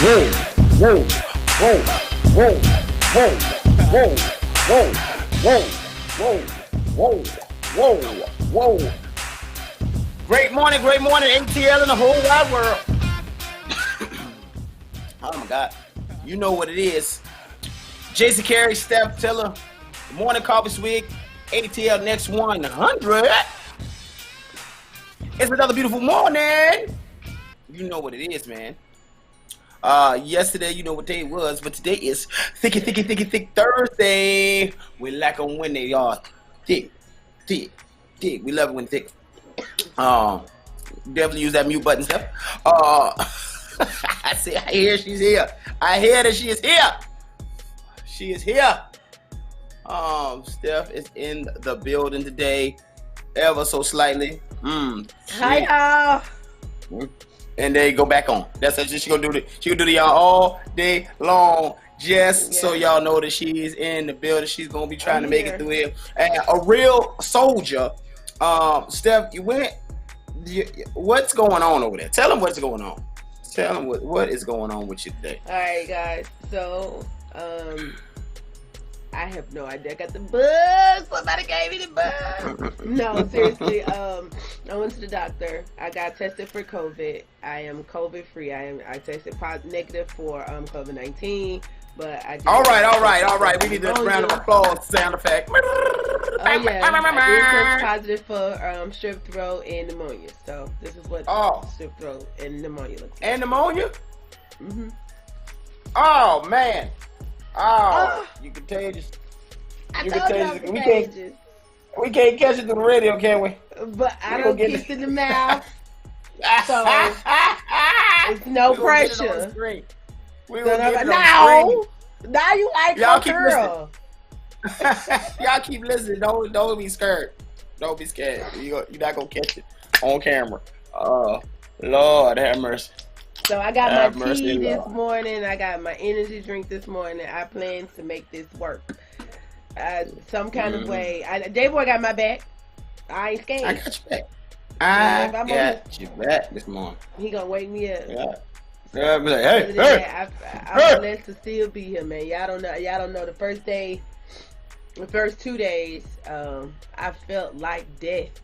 Whoa, whoa, whoa, whoa, whoa, whoa, whoa, whoa, whoa, whoa, whoa, whoa. Great morning, ATL and the whole wide world. Oh my God. You know what it is. Jason Carey, Steph Tiller, Morning Coffee Swig, ATL Next 100. It's another beautiful morning. You know what it is, man. Yesterday, you know what day it was, but today is thick Thursday. We like them when they are thick. We love it when thick. Definitely use that mute button, Steph. I hear she's here. I hear that she is here. She is here. Steph is in the building today, ever so slightly. Hi, y'all. And they go back on. That's what she gonna do. She gonna do y'all all day long, just so y'all know that she's in the building. She's gonna be trying to make it through here. And a real soldier. Steph, you went. What's going on over there? Tell them what's going on. Tell them what is going on with you today. All right, guys. So, I have no idea. I got the bug. Somebody gave me the bug. No, seriously. I went to the doctor. I got tested for COVID. I am COVID free. I tested negative for COVID-19. But I all right. We need a round of applause sound effect. Oh yeah, I did test positive for strep throat and pneumonia. So this is what strep throat and pneumonia looks like. And pneumonia? Mm-hmm. Oh man. You contagious. I told you I'm contagious. We can't catch it through the radio, can we? But I don't kiss in the mouth. So it's no pressure. Now you like y'all a girl. Y'all keep listening. Don't be scared. Don't be scared. You're not gonna catch it on camera. Lord have mercy. So I got my tea this morning. I got my energy drink this morning. I plan to make this work. Some kind of way. J-Boy got my back. I ain't scared. I got your back. I got your back this morning. He gonna wake me up. Yeah, be like, hey. I'm blessed to still be here, man. Y'all don't know. The first 2 days, I felt like death.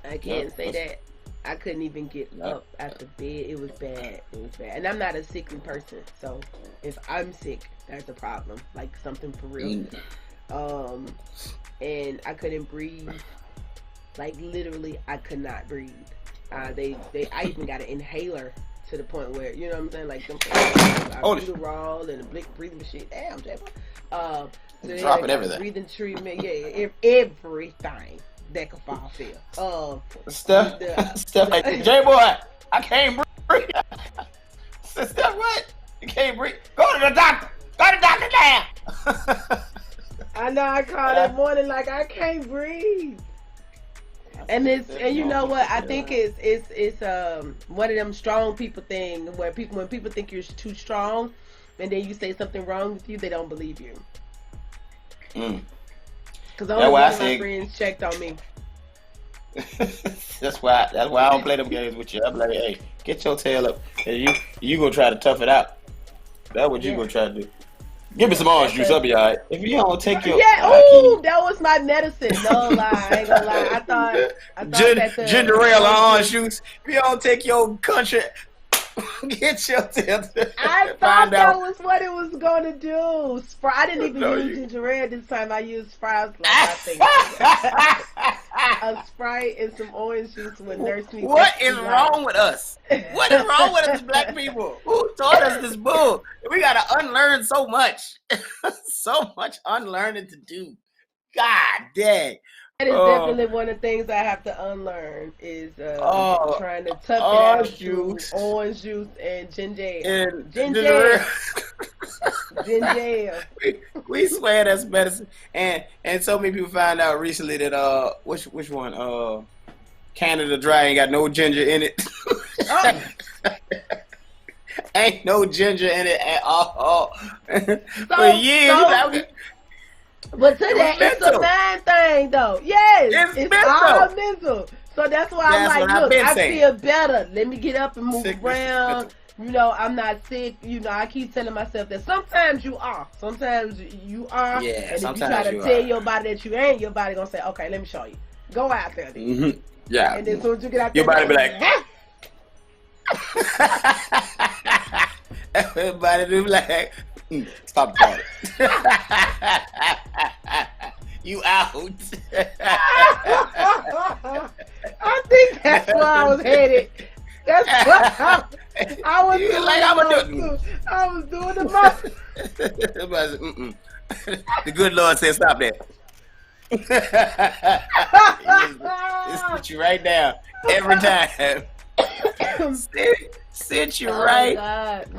I can't say that. I couldn't even get up out the bed. It was bad. And I'm not a sickly person, so if I'm sick, that's a problem. Like something for real. And I couldn't breathe. Like literally, I could not breathe. I even got an inhaler. To the point where, you know what I'm saying, like them raw and the breathing machine. Damn, J-Boy. So dropping everything. Breathing treatment, everything that could fall fail. Steph, like J-Boy, I can't breathe. Steph, what? You can't breathe. Go to the doctor. Go to the doctor now. I know. I called that morning like I can't breathe. And you know what? I think it's one of them strong people thing where when people think you're too strong, and then you say something wrong with you, they don't believe you. Because only one of my friends checked on me. That's why I don't play them games with you. I'm like, hey, get your tail up, and you gonna try to tough it out. That's what you gonna try to do. Give me some orange juice, I'll be alright. If you don't take your that was my medicine. No lie, I ain't gonna lie. I thought that ginger ale orange juice. If you don't take your country, get your tail. I thought that was what it was gonna do. I didn't even use ginger ale this time. I used Sprite. A Sprite and some orange juice would nurse me. What is wrong with us? What is wrong with us black people? Who taught us this bull? We gotta unlearn so much. So much unlearning to do. God dang. That is definitely one of the things I have to unlearn is trying to tough it out through orange juice and ginger ale. Ginger ale. We swear that's medicine. And so many people found out recently that which one? Canada Dry ain't got no ginger in it. Ain't no ginger in it at all. For years. But today it's a mind thing, though. Yes, it's all mental. So that's why I'm like, look, I feel better. Let me get up and move around. you know, I'm not sick. You know, I keep telling myself that sometimes you are. Sometimes you are. Yeah, and if you sometimes try to you tell are. your body that you ain't, your body gonna say, okay, let me show you. Go out there. Mm-hmm. Yeah. And then as soon as you get out there, your body be like, everybody be like, stop the party. You out. I think that's where I was headed. That's what I was You doing. like, I was doing the most. The good Lord said, stop that. It sit you right down every time. Sit you right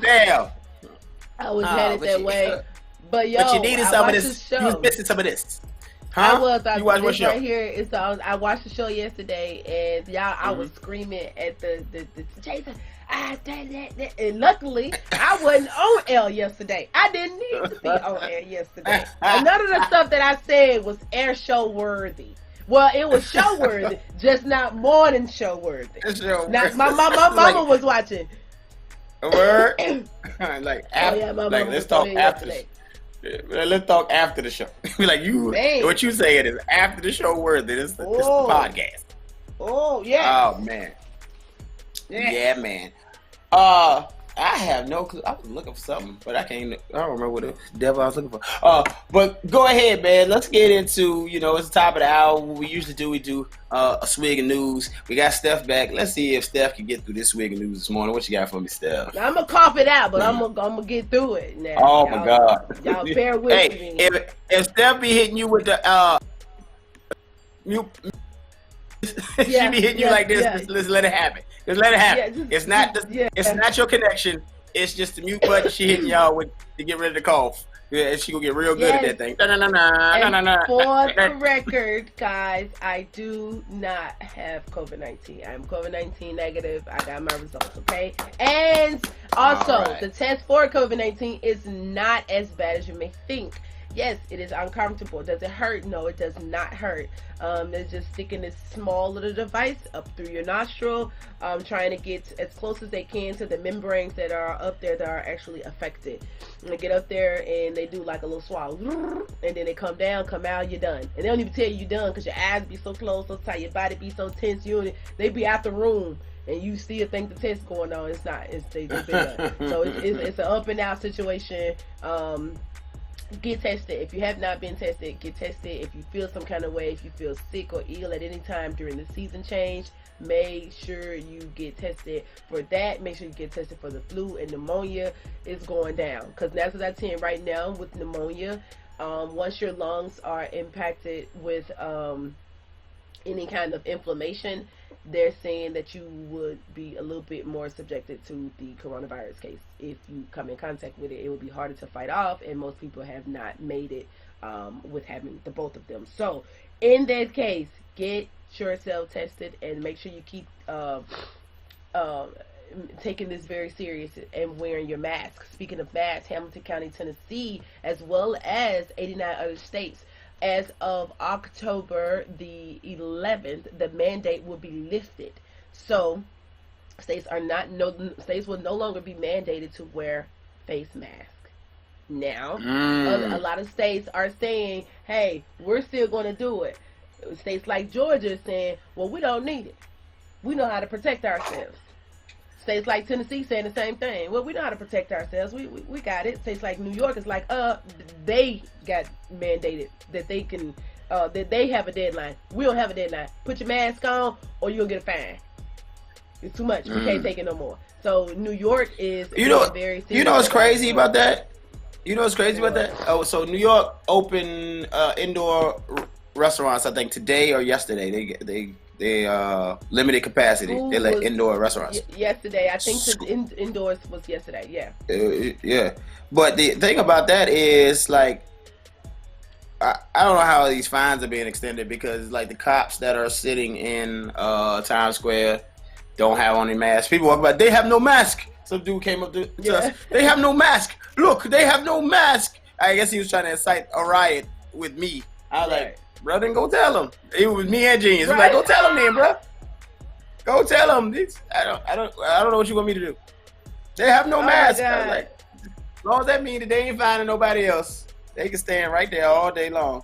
down. I was headed that way. But yo, but you needed some of this. You was missing some of this. Huh? You watched what show? Right here is I watched the show yesterday, and y'all, I was screaming at the Jason. And luckily, I wasn't on air yesterday. I didn't need to be on air yesterday. And none of the stuff that I said was air show worthy. Well, it was show worthy, just not morning show worthy. Now, my mama was watching. A word? Like after, let's talk after. Let's talk after the show. Be like, what you saying is after the show worthy. This is the podcast. Oh yeah. Oh man. Yeah, man. I have no clue. I was looking for something, but I don't remember what the devil I was looking for. But go ahead, man. Let's get into, it's the top of the hour. What we usually do, we do a swig of news. We got Steph back. Let's see if Steph can get through this swig of news this morning. What you got for me, Steph? Now, I'm gonna cough it out, but I'm gonna get through it now. Oh my God. Y'all bear with me. If Steph be hitting you with the she be hitting you like this, let's let it happen. Just let it happen. It's not your connection. It's just the mute button she hitting y'all with to get rid of the cough. Yeah, and she gonna get real good at that thing. For the record, guys, I do not have COVID-19. I'm COVID-19 negative. I got my results, okay? And also, the test for COVID-19 is not as bad as you may think. Yes, it is uncomfortable. Does it hurt? No, it does not hurt. They're just sticking this small little device up through your nostril, trying to get as close as they can to the membranes that are up there that are actually affected. And they get up there and they do like a little swallow, and then they come down, come out, you're done. And they don't even tell you you're done because your eyes be so closed, so tight, your body be so tense. They be out the room. And you still think the test going on. It's not. They just done. So it's an up and out situation. Get tested. If you have not been tested, get tested. If you feel some kind of way, if you feel sick or ill at any time during the season change, make sure you get tested for that. Make sure you get tested for the flu, and pneumonia is going down. Because 9 out of 10 right now with pneumonia, once your lungs are impacted with any kind of inflammation, they're saying that you would be a little bit more subjected to the coronavirus case. If you come in contact with it, it will be harder to fight off, and most people have not made it with having the both of them. So in that case, get yourself tested and make sure you keep taking this very serious and wearing your mask. Speaking of masks, Hamilton County, Tennessee, as well as 89 other states, as of October the 11th, the mandate will be lifted. So states will no longer be mandated to wear face masks. Now, a lot of states are saying, hey, we're still going to do it. States like Georgia is saying, well, we don't need it. We know how to protect ourselves. States like Tennessee saying the same thing. Well, we know how to protect ourselves. We got it. States like New York is like, they got mandated that they can, that they have a deadline. We don't have a deadline. Put your mask on or you'll get a fine. It's too much. We can't take it no more. So New York is very serious. You know what's crazy about that? Oh, so New York opened indoor restaurants, I think today or yesterday. They limited capacity. They let indoor restaurants. Yesterday, I think indoors was yesterday. Yeah. Yeah, but the thing about that is like, I don't know how these fines are being extended because like the cops that are sitting in Times Square don't have on any masks. People walk by, they have no mask. Some dude came up to us. They have no mask. Look, they have no mask. I guess he was trying to incite a riot with me. I was like, bro, then go tell him. It was me and Genius. Right. Like, go tell him then, bro. Go tell him. I don't know what you want me to do. They have no Oh mask. my God. Like, as long as that means that they ain't finding nobody else, they can stand right there all day long.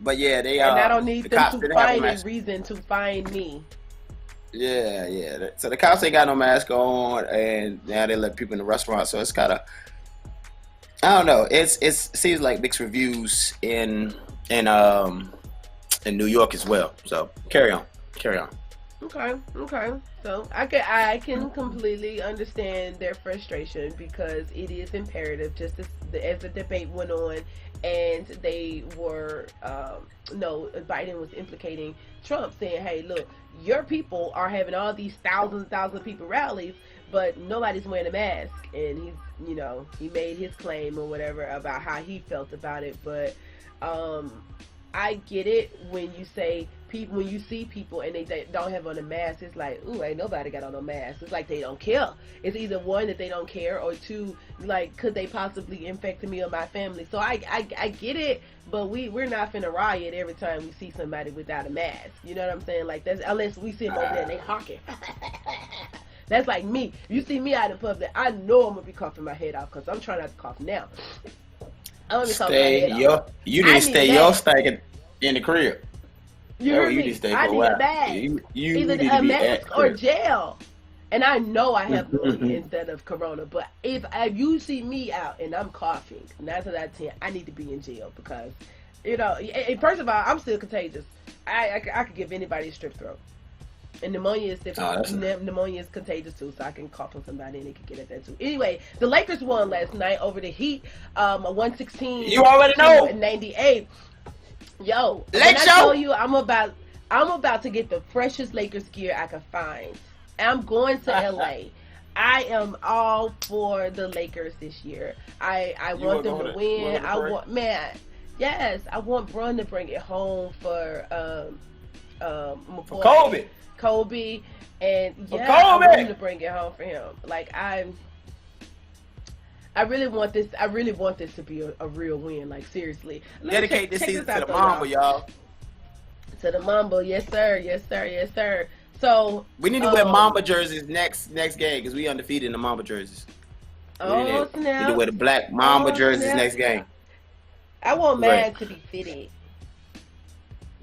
But yeah, they And I don't need the them cops to didn't have a find a mask. reason to find me. Yeah. So the cops ain't got no mask on, and now they let people in the restaurant. So it's kind of, I don't know. It seems like mixed reviews in New York as well. So carry on. Okay. So I can completely understand their frustration because it is imperative. Just as the debate went on, and they were Biden was implicating Trump, saying, "Hey, look, your people are having all these thousands of people rallies, but nobody's wearing a mask." And he made his claim or whatever about how he felt about it, but I get it when you say people, when you see people and they don't have on a mask, it's like, ooh, ain't nobody got on no mask. It's like they don't care. It's either one, that they don't care, or two, like, could they possibly infect me or my family? So I get it, but we're not finna riot every time we see somebody without a mask. You know what I'm saying? Like, that's, unless we see them over there and they honking. That's like me. You see me out in public, I know I'm gonna be coughing my head off because I'm trying not to cough now. I'm gonna be coughing my head off. You need to stay your stinking in the crib. You heard me? I need a bag. You either need a to be mask or jail. And I know I have flu instead of corona, but if you see me out and I'm coughing, 9 out of 10, I need to be in jail because, first of all, I'm still contagious. I could give anybody a strep throat. And pneumonia is different. Pneumonia is contagious too, so I can cough on somebody and they can get at that too. Anyway, the Lakers won last night over the Heat, 116. You already know. 98. Yo, when I tell you, I'm about to get the freshest Lakers gear I can find. I'm going to LA. I am all for the Lakers this year. I want them to win. I want Bron to bring it home for Kobe, and I want him to bring it home for him. Like I really want this. I really want this to be a real win. Like seriously, dedicate this season to the Mamba, y'all. To the Mamba, yes sir. So we need to wear Mamba jerseys next game because we undefeated in the Mamba jerseys. Snap! We need to wear the black Mamba jerseys next game. I want mine to be fitted.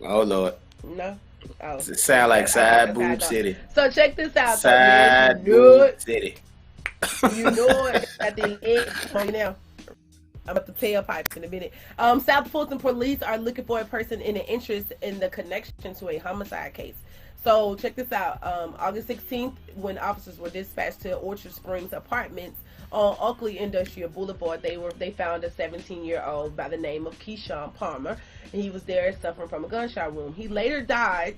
Oh Lord. No. Oh. It sound like Side Boob City. So check this out. Side Boob City. You know it at the end. Now, I'm about to tailpipe in a minute. South Fulton police are looking for a person in an interest in the connection to a homicide case. So check this out. August 16th, when officers were dispatched to Orchard Springs Apartments on Oakley Industrial Boulevard, they found a 17-year-old by the name of Keyshawn Palmer. And he was there suffering from a gunshot wound. He later died,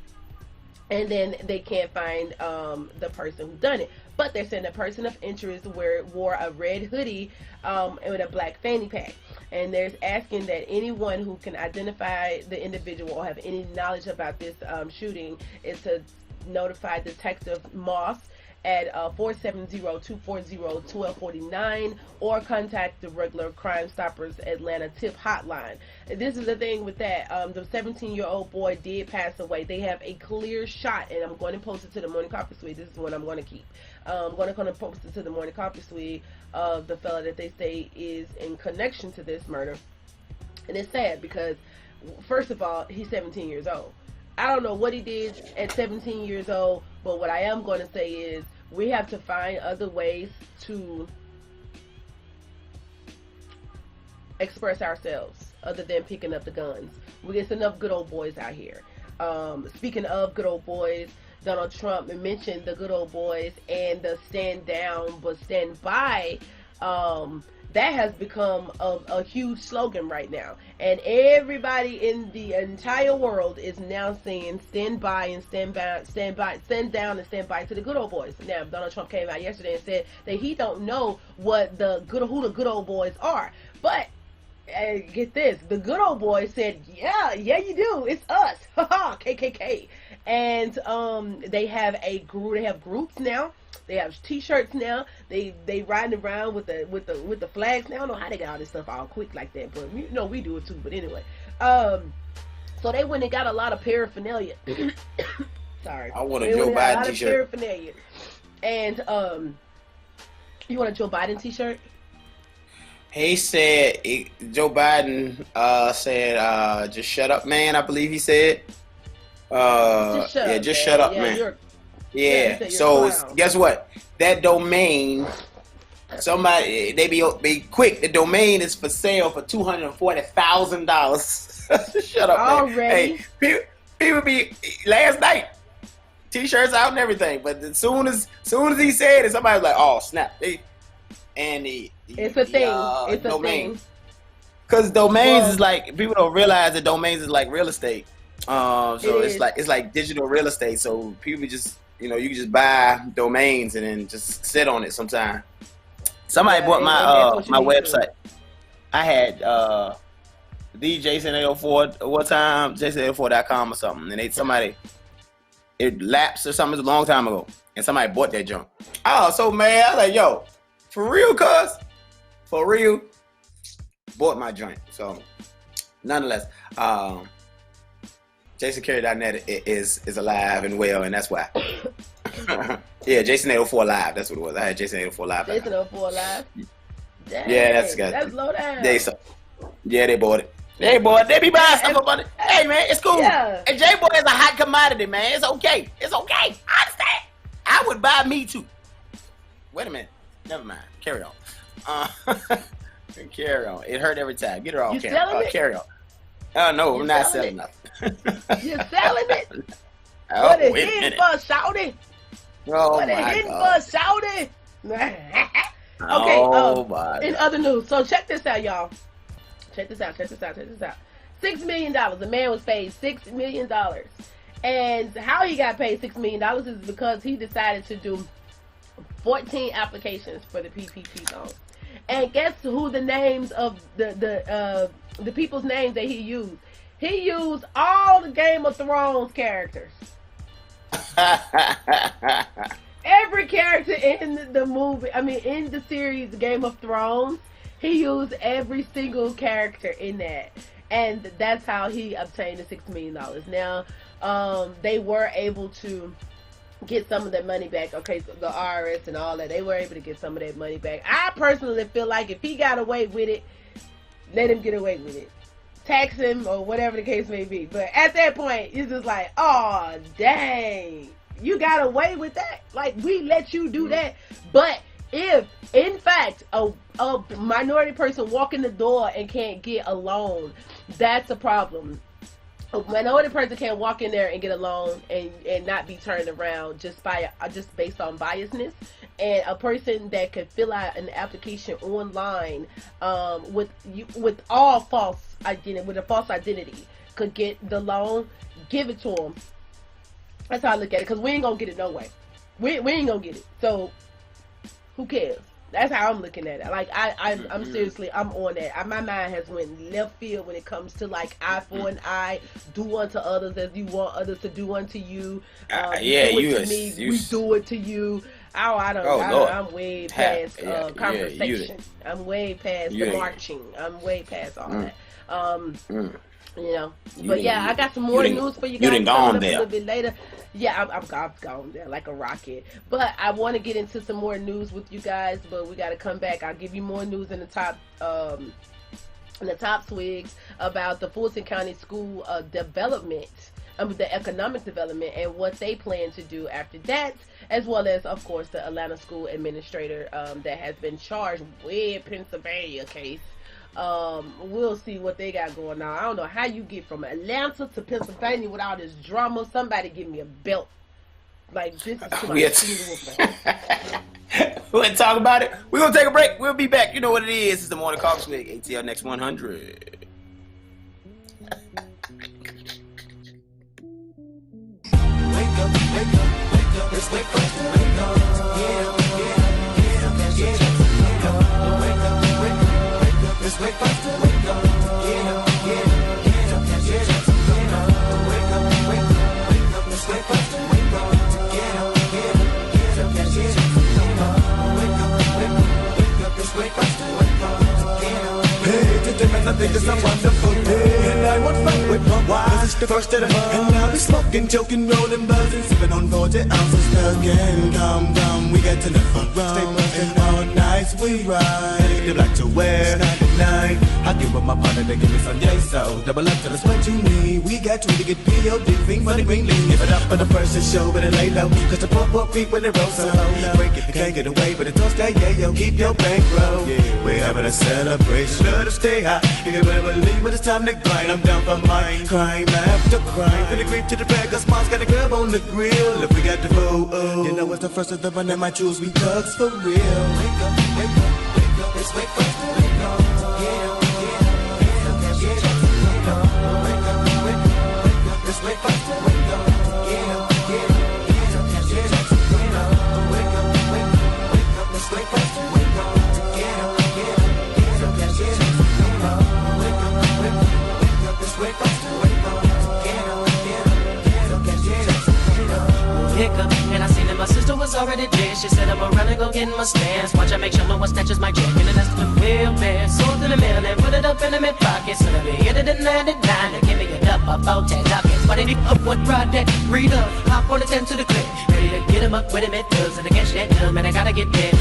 and then they can't find the person who done it. But they're saying a person of interest wore a red hoodie with a black fanny pack. And they're asking that anyone who can identify the individual or have any knowledge about this shooting is to notify Detective Moss at 470-240-1249 or contact the regular Crime Stoppers Atlanta tip hotline. This is the thing with that. The 17-year-old boy did pass away. They have a clear shot, and I'm going to post it to the Morning Coffee Suite. This is what I'm going to keep. I'm going to post it to the Morning Coffee Suite of the fella that they say is in connection to this murder. And it's sad because, first of all, he's 17 years old. I don't know what he did at 17 years old, but what I am going to say is we have to find other ways to express ourselves other than picking up the guns. There's enough good old boys out here. Speaking of good old boys, Donald Trump mentioned the good old boys and the stand down but stand by. That has become a huge slogan right now, and everybody in the entire world is now saying stand by and stand down and stand by to the good old boys. Now Donald Trump came out yesterday and said that he don't know who the good old boys are, but get this, the good old boys said yeah you do, it's us, haha, KKK. And they have groups now. They have T-shirts now. They riding around with the flags now. I don't know how they got all this stuff all quick like that, but we do it too. But anyway, so they went and got a lot of paraphernalia. Sorry, I want a Joe Biden T-shirt. Paraphernalia, and You want a Joe Biden T-shirt? He said Joe Biden said just shut up, man. I believe he said. Just shut up, man. Yeah. So guess what? That domain. Somebody they be quick. The domain is for sale for $240,000. Shut up, already. Man. Hey, people be last night. T-shirts out and everything, but as soon as he said it, somebody was like, "Oh snap!" It's a thing. It's domain. a thing. Because domains is like people don't realize that domains is like real estate. So it's like digital real estate. So people just you can just buy domains and then just sit on it sometime. Somebody bought my website. I had the Jason804 one time, Jason804.com or something, and it lapsed or something. It was a long time ago, and somebody bought that junk. Oh, so man, I was like, yo, for real, cuz? For real? Bought my joint. So, nonetheless, JasonCurry.net is alive and well, and that's why. Yeah, Jason804 Live. That's what it was. I had Jason804 Live. Jason804 Live? Dang, yeah, that's low down. They bought it. They be buying stuff about it. Hey, man, it's cool. Yeah. And J-Boy is a hot commodity, man. It's okay. I understand. I would buy me too. Wait a minute. Never mind. Carry on. Carry on. It hurt every time. Get her off. Carry on. Oh, no, I'm not selling nothing. You're selling it? Oh, what wait a minute. For shouting? Oh, what my God. God. For shouting? Okay. My in God. other news, so check this out, y'all. Check this out. $6 million. A man was paid $6 million. And how he got paid $6 million is because he decided to do 14 applications for the PPP loan. And guess who the names of the people's names that he used? He used all the Game of Thrones characters. Every character in the movie, in the series Game of Thrones, he used every single character in that. And that's how he obtained the $6 million. Now, they were able to get some of that money back. Okay, so the IRS and all that, they were able to get some of that money back. I personally feel like if he got away with it, let him get away with it. Tax him or whatever the case may be. But at that point, it's just like, oh, dang. You got away with that? Like, we let you do that. But if, in fact, a minority person walk in the door and can't get a loan, that's a problem. A minority person can't walk in there and get a loan and not be turned around just based on biasness. And a person that could fill out an application online with a false identity could get the loan, give it to them. That's how I look at it, because we ain't gonna get it no way. We ain't gonna get it. So who cares? That's how I'm looking at it. Like I'm seriously, I'm on that. My mind has went left field when it comes to like eye for an eye, do unto others as you want others to do unto you. We do it to you. I'm way past conversation. I'm way past the marching. I'm way past all that. I got some more news for you guys. You done gone there. A little bit later. Yeah, I've gone there like a rocket. But I want to get into some more news with you guys, but we got to come back. I'll give you more news in the top swigs about the Fulton County School development, the economic development, and what they plan to do after that, as well as, of course, the Atlanta school administrator that has been charged with Pennsylvania case. We'll see what they got going on. I don't know how you get from Atlanta to Pennsylvania with all this drama. Somebody give me a belt. Like, this is too much. We'll talk about it. We're going to take a break. We'll be back. You know what it is. It's the Morning Coffee Swig. ATL Next 100. Wake up, wake up, wake up. Let's wake up, wake up. Let's wake up, wake up, get up, get up, get up, get up, wake up, wake up, wake up, let's wake up, wake up, get up, get up, get up, get up, wake up, wake up, wake up, let's wake up, wake up, get up. Hey, today man, I think it's a wonderful day, and I won't fight with my wife, 'cause it's the first of the month, and I'll be smoking, joking, rolling, buzzing, sipping on 40 ounces again. Come, we get to the fun, stay buzzing all night. nights we ride. The black to wear 99. I give up my partner, they give me some so double up to the what you need. We got to get P.O.D. thing for the green leaf. Give it up for the first show, but it lay low. Cause the poor people, they roll so low. Break if you can't get away, but the toast that yeah, yo, keep your bankroll. We're having a celebration, let us stay high. You can better believe when it's time to grind. I'm down for mine, crime after crime. From the creep to the bag, cause mom's got a grub on the grill. If we got the food, you know it's the first of the one that might choose. We thugs for real. Wake up, wake up, wake up. It's wake up, wake up. Get up, get up, get up, get up. Wake up, wake up, wake up, wake up. It's wake up, wake up. Get up, get up, get up, get up. Get up, wake up, wake up, wake up. It's wake up, wake up. Get up, get up, get up, get up. Get up, wake up, wake up, wake up. It's wake up, wake up. Get up, get up, get up, get up. Hiccup, and I seen that my sister was already dead. She said I'm around and go get in my stance. Watch I make sure no one snatches my jack. And then that's the wheelbarrow. Sold in the mail and put it up in the mid pocket. So let me hit it in 99 and give me a double about 10 dockets. But I need up one project, read up, hop on the 10 to the clip. Ready to get him up with him at thugs and against that dumb. Man, I gotta get there.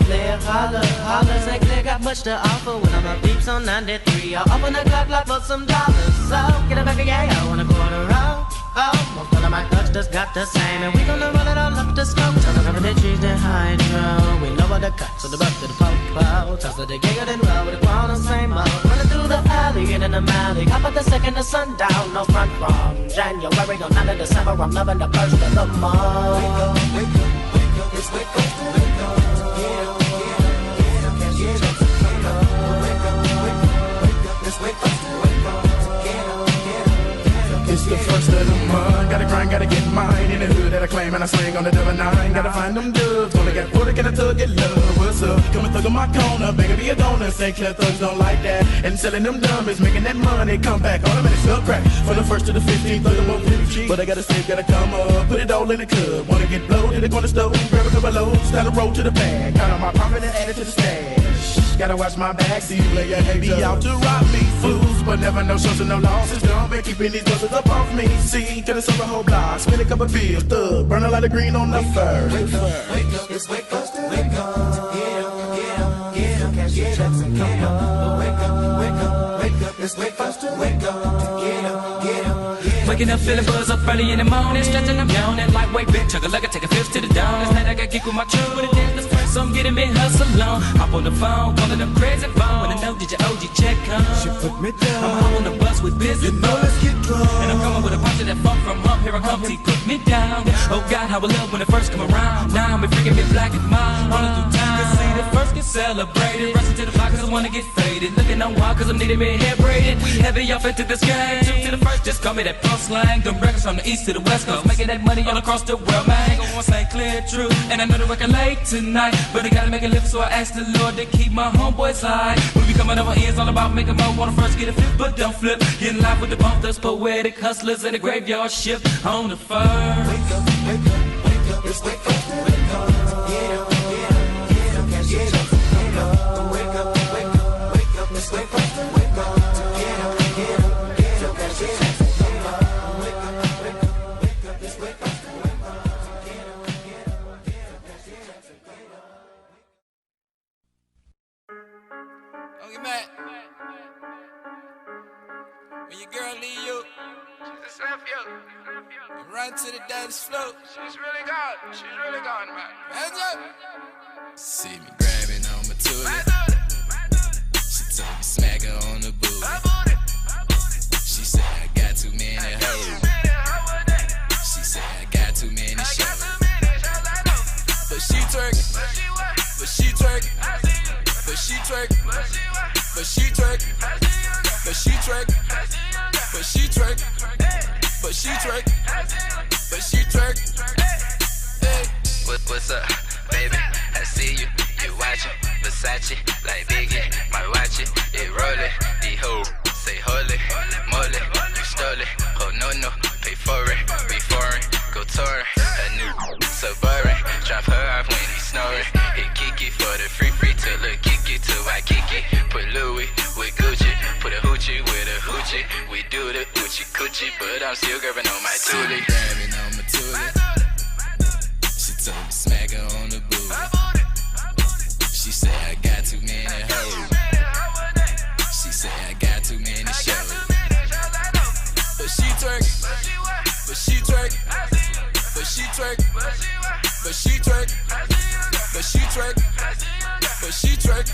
Player, holler, holler. Say clear, got much to offer when I'm up deeps on 93. I'll open the clock like for some dollars. So get it back again, I want a quarter off. Oh, most of my thugs just got the same. And we gonna roll it all up to smoke. Tell them cover the trees, the hydro. We know what the cuts, so the buck to the popo. Toss to the giggle, then roll with the crown the same old. Running through the alley, get in the alley. Hop at the second the sundown, no front from January on 9 of December. I'm loving the first of the month. Wake up, wake up, wake up. It's wake up, wake up. Get up, get up, get up, get up. Get up, wake up, wake up, wake up. It's wake up, wake up. Get up, get up, get up. It's the first of the month. Gotta grind, gotta get mine. In the hood that I claim and I sling on the double nine. Gotta find them dubs. Only got 40, can I tug get love? What's up? Come and thug on my corner. Beg be a donor. St. Clair thugs don't like that. And selling them dummies, making that money. Come back, automatic sell crack. From the 1st to the 15th, thug them up pretty cheap. But I gotta save, gotta come up. Put it all in the club. Wanna get blowed, hit it on the stove. Grab a couple loads, start a roll to the bag. Count on my profit and add it to the stash. Gotta watch my back, see you player hate be out to rob me. Fools, but never no shows and no losses. Don't be keeping these buzzers up off me. See, to the silver whole block. Spin a couple bills, thug. Burn a lot of green on the fur. Wake up, wake up, it's wake up, wake up. Get up, get up, get up, get up, get up. Wake up, wake up, wake up, it's wake up, wake up. Get up, get up, get up. Waking up, feeling buzz up early in the morning. Stretching, I'm yawning. Lightweight big chugga like I take a fifth to the dawn. Last night I got kicked with my truck, but it dance this first, so I'm getting me hustle on. Hop on the phone, calling them crazy phone. Wanna know, did your OG check come? She put me down. I'm home on the bus with busy You know, let's get drunk. and I'm coming with a bunch of that funk from up. Here I come, T, put me down. Oh God, how I love when it first come around. Now I'm freaking me black and mild. All through time, you can see the first get celebrated. Rushing to the block cause I wanna get faded. Looking on wild cause I'm needing me hair braided. We heavy off into this game. Two to the first, just call me that punk slang. Them records from the east to the west coast. Making that money all across the world, man. Go on St. Clair, true. And I know the record late tonight. But I gotta make a live, so I asked the Lord to keep my homeboys high. When we coming over here, it's all about making more. Wanna first get a flip, but don't flip. Getting live with the bump, that's poetic hustlers in the graveyard shift on the fur. Wake up, wake up, wake up, it's wake up, wake up. Get up, get up, get up, get up, get up. Wake up, wake up, wake up, it's wake up, wake up. Get up, get up, get up, get up. Wake up, wake up, wake up, it's wake up, wake up. Get up, get up, get up, get up. Don't get mad. When your girl leave you, she just left you. You run to the dance floor. She's really gone. She's really gone, man. Hands up. See me grabbing on my tootie. She told me smack her on the booty. She said I got too many hoes. She said I got too many shows. But she twerking. But she twerking. But she twerking. But she twerking. But she twerking. But she twerking. But she twerking. But she twerking. Hey. What's up, baby? I see you, you watching Versace, like Biggie, my watch it rollin', the hoe, say holy, moly, you stole it, oh no, pay for it, we foreign, go touring, a new Suburban, drop her off when he snoring, hit Kiki for the free to look Kiki till I Kiki, put Louis with Gucci, put a hoochie with a hoochie, we do the hoochie coochie, but I'm still grabbing on my tootie, Grabbing on my tootie. She told me smack her on the booty. She She said I got too many hoes. She said I got too many shows. But she twerk, but she twerk, but she twerk, but she twerk, but she twerk, but she twerk,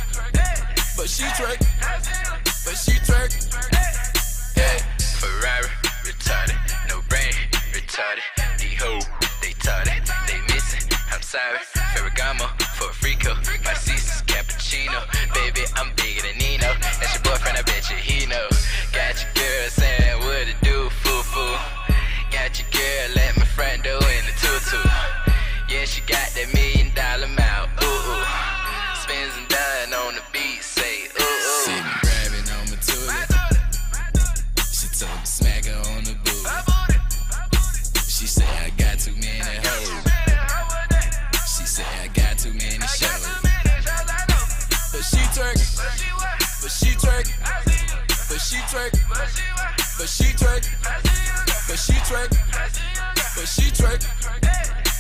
but she twerk, but she twerk. Yeah, Ferrari, retarded, no brain, retarded. These hoes, they tarded, they missing. I'm sorry, Ferragamo for a Frico. My Caesar's cappuccino, baby, I'm bigger than Nino. That's your boyfriend, I bet you he know. Got your girl saying what it do, foo-foo. Got your girl at my front door in the tutu. Yeah, she got that $1 million mouth, ooh-ooh. Spins and dine on the beat, say ooh-ooh. See me grabbing on my toilet. She told me smack her on the booty. She said I got too many hoes. She said I got too many shows. But she twerk, but she twerk, but she twerk, but she twerk, but she twerk, but she twerk,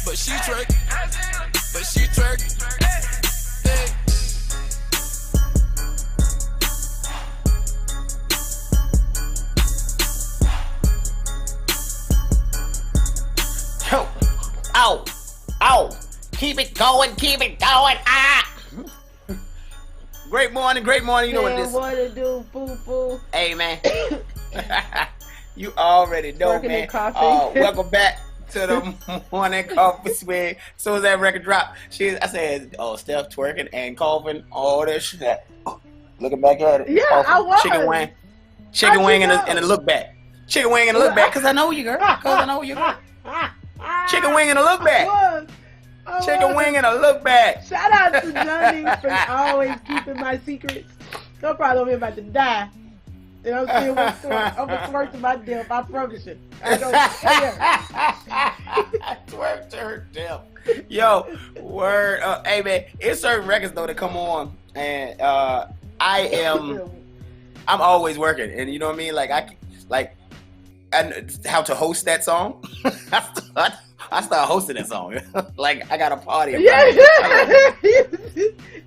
but she twerk, but she twerk. Hey. Yo, ow, ow, keep it going, ah. Great morning, you know what this. What to do, foo-foo. Hey, man. You already know, Working man. in coffee. Welcome back to the morning coffee swig. As soon as that record dropped, I said, oh, Steph twerking and coughing, all that shit. Looking back at it. Yeah, coughing, I was. Chicken wing and know? a look back. Chicken wing and a look back, because I know you, girl. Chicken wing and a look back. Chicken wing and a look back. Shout out to Johnny for always keeping my secrets. I'm probably about to die. And I'm still twerk to my death. I promise you. I don't care. Twerk to her death. Yo, word. Hey, man, it's certain records, though, that come on. And I'm always working. And you know what I mean? And how to host that song. I start hosting that song. Like I got a party. Yeah.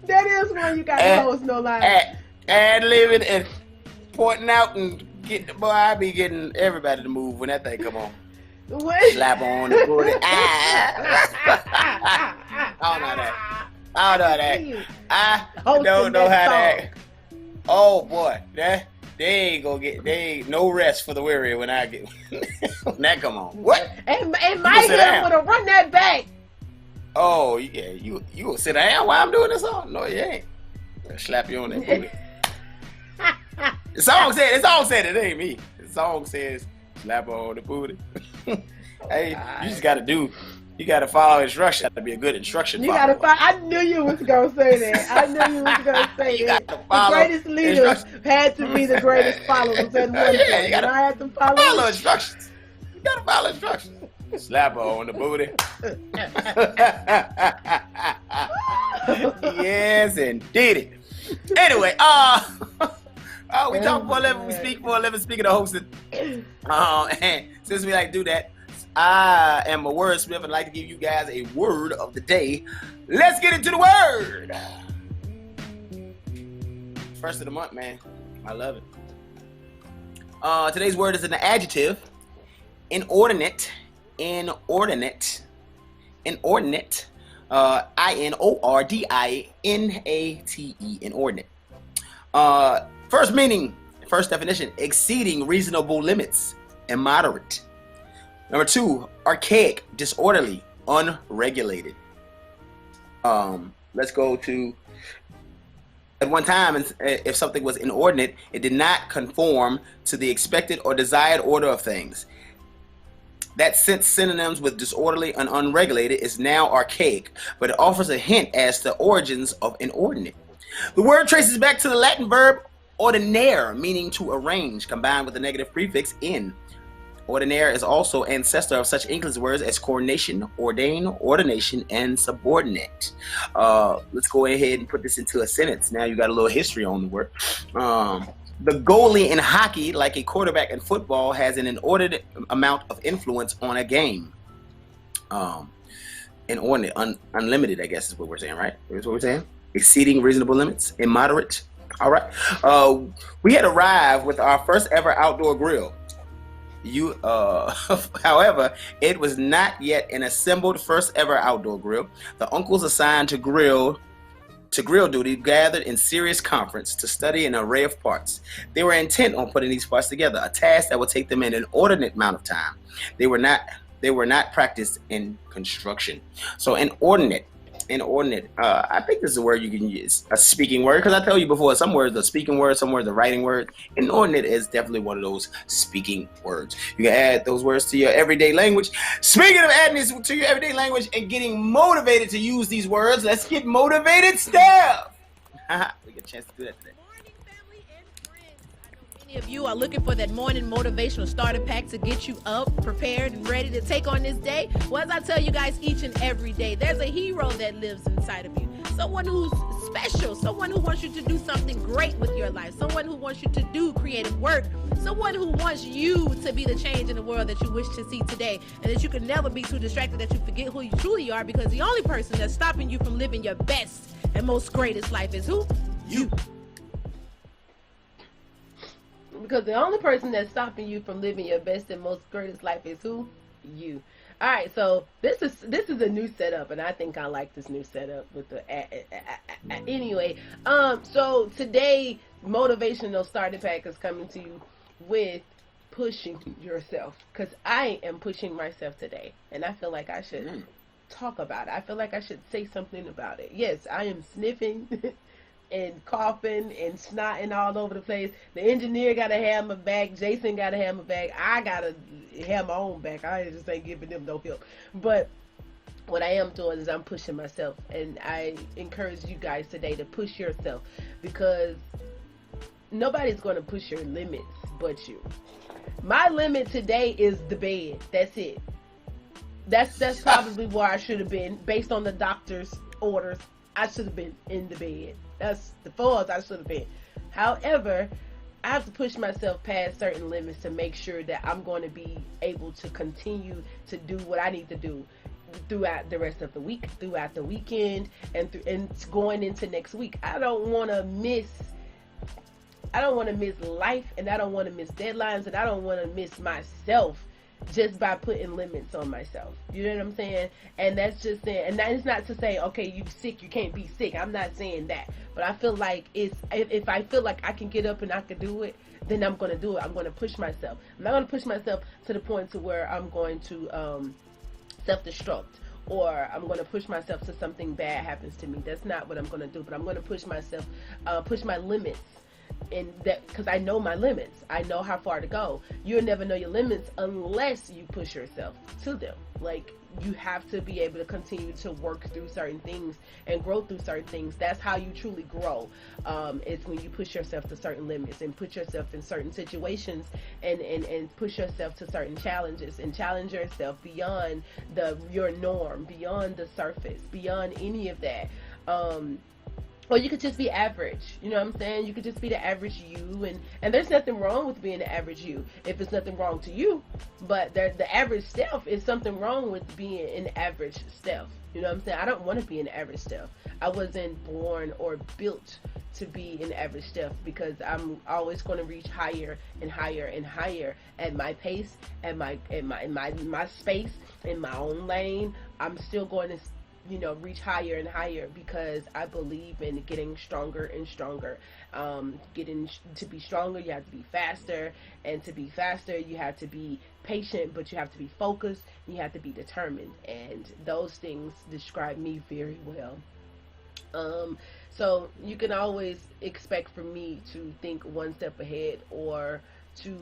That is when you got to host, no lie. And living and pointing out and getting the boy. I be getting everybody to move when that thing come on. What? Slap on the booty. I don't know that. I don't know how that. Oh boy, they ain't no rest for the weary when I get when that come on. What? And my head would have run that back. Oh yeah, you gonna sit down while I'm doing this song? No, you ain't. I'll slap you on that booty. The song said it ain't me. The song says slap her on the booty. Hey, you gotta follow instructions. That to be a good instruction. I knew you was gonna say that. The greatest leaders had to be the greatest followers at one point. You gotta I had to follow instructions. You gotta follow instructions. Slap her on the booty. Yes, indeed. Anyway, we talk for a living, we speak for a living. Speaking of hosting, and since we like to do that, I am a wordsmith and like to give you guys a word of the day. Let's get into the word. First of the month, man. I love it. Today's word is an adjective. Inordinate. Inordinate. Inordinate. I-N-O-R-D-I-N-A-T-E. Inordinate. First meaning, first definition, exceeding reasonable limits, immoderate. Number two, archaic, disorderly, unregulated. Let's go to, at one time, if something was inordinate, it did not conform to the expected or desired order of things. That since synonyms with disorderly and unregulated is now archaic, but it offers a hint as to origins of inordinate. The word traces back to the Latin verb ordinare, meaning to arrange, combined with the negative prefix in. Ordinare is also ancestor of such English words as coordination, ordain, ordination, and subordinate. Let's go ahead and put this into a sentence. Now you got a little history on the word. The goalie in hockey, like a quarterback in football, has an inordinate amount of influence on a game. Inordinate, unlimited, I guess is what we're saying, right? That's what we're saying? exceeding reasonable limits, immoderate. All right. We had arrived with our first ever outdoor grill. However, it was not yet an assembled first ever outdoor grill. The uncles assigned to grill duty gathered in serious conference to study an array of parts. They were intent on putting these parts together, a task that would take them an inordinate amount of time. They were not practiced in construction. So inordinate. I think this is a word you can use, a speaking word, because I tell you before, some words are speaking words, some words are writing words. Inordinate is definitely one of those speaking words. You can add those words to your everyday language. Speaking of adding this to your everyday language and getting motivated to use these words, let's get motivated, Steph. We get a chance to do that today. Many of you are looking for that morning motivational starter pack to get you up, prepared, and ready to take on this day. Well, as I tell you guys each and every day, there's a hero that lives inside of you. Someone who's special, someone who wants you to do something great with your life, someone who wants you to do creative work, someone who wants you to be the change in the world that you wish to see today, and that you can never be too distracted that you forget who you truly are, because the only person that's stopping you from living your best and most greatest life is who? You. Because the only person that's stopping you from living your best and most greatest life is who? You. All right, so this is a new setup, and I think I like this new setup with the anyway. So today, motivational starter pack is coming to you with pushing yourself, because I am pushing myself today, and I feel like I should talk about it. I feel like I should say something about it. Yes, I am sniffing and coughing and snotting all over the place. The engineer got to have my back. Jason got to have my back. I got to have my own back. I just ain't giving them no help. But what I am doing is I'm pushing myself. And I encourage you guys today to push yourself, because nobody's going to push your limits but you. My limit today is the bed. That's it. That's probably where I should have been based on the doctor's orders. I should have been in the bed. That's the farthest I should have been. However, I have to push myself past certain limits to make sure that I'm going to be able to continue to do what I need to do throughout the rest of the week, throughout the weekend, and going into next week. I don't want to miss life, and I don't want to miss deadlines, and I don't want to miss myself just by putting limits on myself. You know what I'm saying? And that's just saying, and that is not to say, okay, you sick, you can't be sick. I'm not saying that. But I feel like if I feel like I can get up and I can do it, then I'm going to do it. I'm going to push myself. I'm not going to push myself to the point to where I'm going to self-destruct, or I'm going to push myself to something bad happens to me. That's not what I'm going to do. But I'm going to push myself, push my limits. And that, because I know my limits, I know how far to go. You'll never know your limits unless you push yourself to them. Like, you have to be able to continue to work through certain things and grow through certain things. That's how you truly grow. It's when you push yourself to certain limits and put yourself in certain situations and push yourself to certain challenges and challenge yourself beyond your norm, beyond the surface, beyond any of that. Or you could just be average, you know what I'm saying? You could just be the average you, and there's nothing wrong with being the average you if it's nothing wrong to you. But the average Steph is something wrong with being an average Steph. You know what I'm saying? I don't want to be an average Steph. I wasn't born or built to be an average Steph, because I'm always going to reach higher and higher and higher at my pace, at my space, in my own lane. I'm still going to reach higher and higher, because I believe in getting stronger and stronger. To be stronger, you have to be faster, and to be faster, you have to be patient, but you have to be focused, and you have to be determined, and those things describe me very well. So you can always expect for me to think one step ahead, or to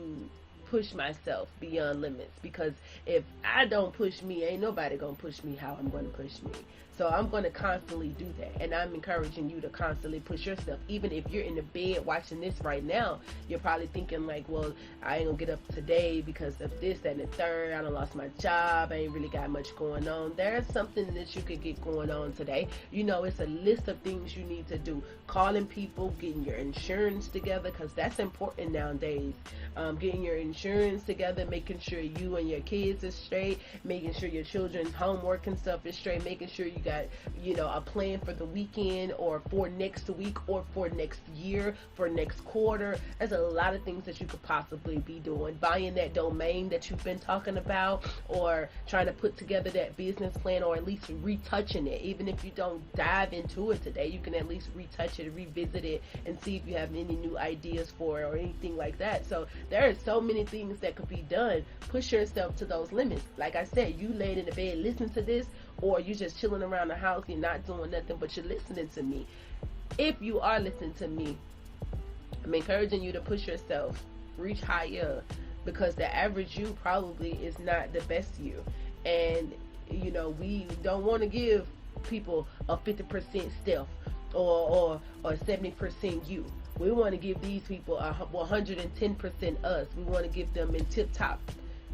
push myself beyond limits, because if I don't push me, ain't nobody gonna push me how I'm gonna push me. So I'm going to constantly do that, and I'm encouraging you to constantly push yourself. Even if you're in the bed watching this right now, you're probably thinking like, well, I ain't gonna get up today because of this, that, and the third. I done lost my job. I ain't really got much going on. There's something that you could get going on today. It's a list of things you need to do. Calling people, getting your insurance together, because that's important nowadays. Getting your insurance together, making sure you and your kids are straight, making sure your children's homework and stuff is straight, making sure you got, you know, a plan for the weekend or for next week or for next year, for next quarter. There's a lot of things that you could possibly be doing. Buying that domain that you've been talking about, or trying to put together that business plan, or at least retouching it. Even if you don't dive into it today, you can at least retouch it, revisit it, and see if you have any new ideas for it or anything like that. So there are so many things that could be done. Push yourself to those limits. Like I said, you laid in the bed, listen to this, or you just chilling around the house, you're not doing nothing, but you're listening to me. If you are listening to me, I'm encouraging you to push yourself, reach higher, because the average you probably is not the best you. And you know, we don't want to give people a 50% Steph or 70% you. We want to give these people a 110% us. We want to give them in tip-top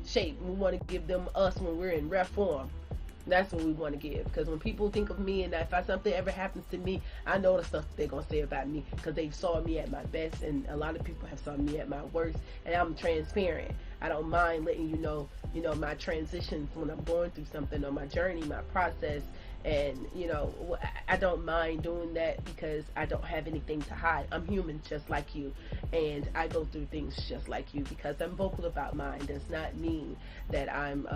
shape. We want to give them us when we're in rare form. That's what we want to give. Because when people think of me, and if something ever happens to me, I know the stuff they're going to say about me, because they saw me at my best, and a lot of people have saw me at my worst, and I'm transparent. I don't mind letting you know, my transitions when I'm going through something, or my journey, my process. And, you know, I don't mind doing that because I don't have anything to hide. I'm human just like you. And I go through things just like you. Because I'm vocal about mine does not mean that I'm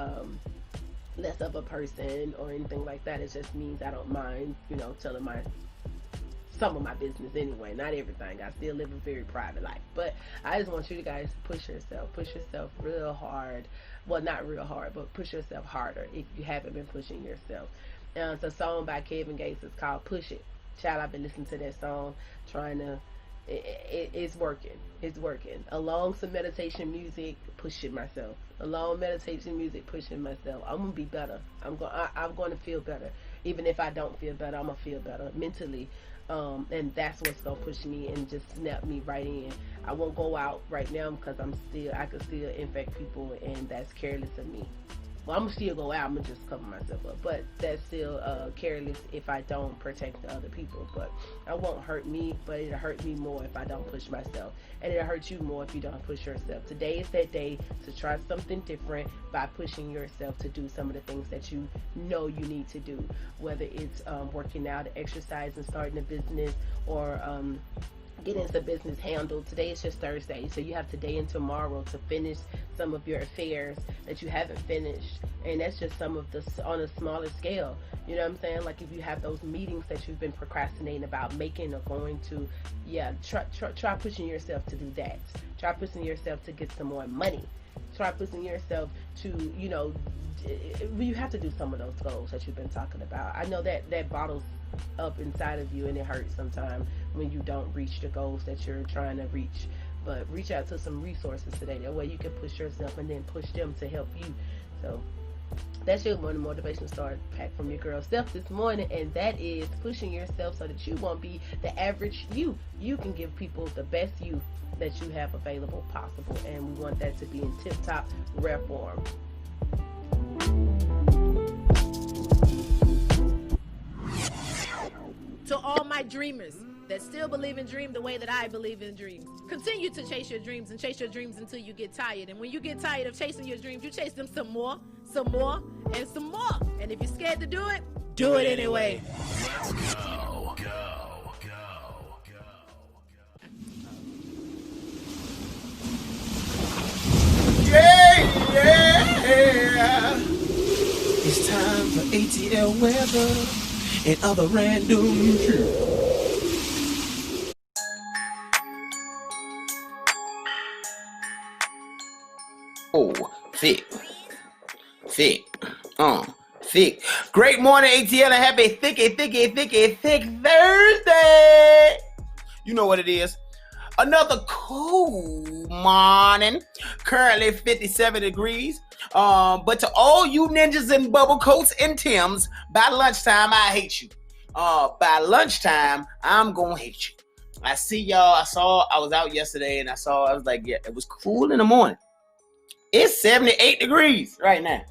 less of a person or anything like that. It just means I don't mind, you know, telling some of my business anyway. Not everything. I still live a very private life. But I just want you guys to push yourself real hard. Well, not real hard, but push yourself harder if you haven't been pushing yourself. It's a song by Kevin Gates. It's called Push It. Child, I've been listening to that song, it's working. It's working. Along some meditation music, pushing myself. Along meditation music, pushing myself. I'm going to be better. I'm going to feel better. Even if I don't feel better, I'm going to feel better mentally. And that's what's going to push me and just snap me right in. I won't go out right now because I could still infect people, and that's careless of me. Well, I'm gonna still go out. I'm gonna just cover myself up, but that's still careless if I don't protect the other people. But it won't hurt me, but it'll hurt me more if I don't push myself, and it'll hurt you more if you don't push yourself. Today is that day to try something different by pushing yourself to do some of the things that you know you need to do, whether it's working out, exercise, and starting a business, or getting some business handled. Today is just Thursday, so you have today and tomorrow to finish some of your affairs that you haven't finished, and that's just some of the on a smaller scale. You know what I'm saying? Like if you have those meetings that you've been procrastinating about making or going to, try pushing yourself to do that. Try pushing yourself to get some more money. Try pushing yourself to, you know, you have to do some of those goals that you've been talking about. I know that bottles up inside of you, and it hurts sometimes when you don't reach the goals that you're trying to reach. But reach out to some resources today. That way you can push yourself and then push them to help you. So that's your morning motivation start pack from your girl Steph this morning, and that is pushing yourself so that you won't be the average you. You can give people the best you that you have available possible, and we want that to be in tip-top rare form. To all my dreamers that still believe in dream the way that I believe in dreams, continue to chase your dreams, and chase your dreams until you get tired. And when you get tired of chasing your dreams, you chase them some more, and some more. And if you're scared to do it, do it anyway. Let's go. Yeah. It's time for ATL weather and other random shit. Oh, thick. Great morning, ATL, and happy thick Thursday. You know what it is. Another cool morning. Currently 57 degrees. But to all you ninjas in bubble coats and Timbs, by lunchtime, I hate you. By lunchtime, I'm gonna hate you. I see y'all. I was out yesterday, and I was like, yeah, it was cool in the morning. It's 78 degrees right now.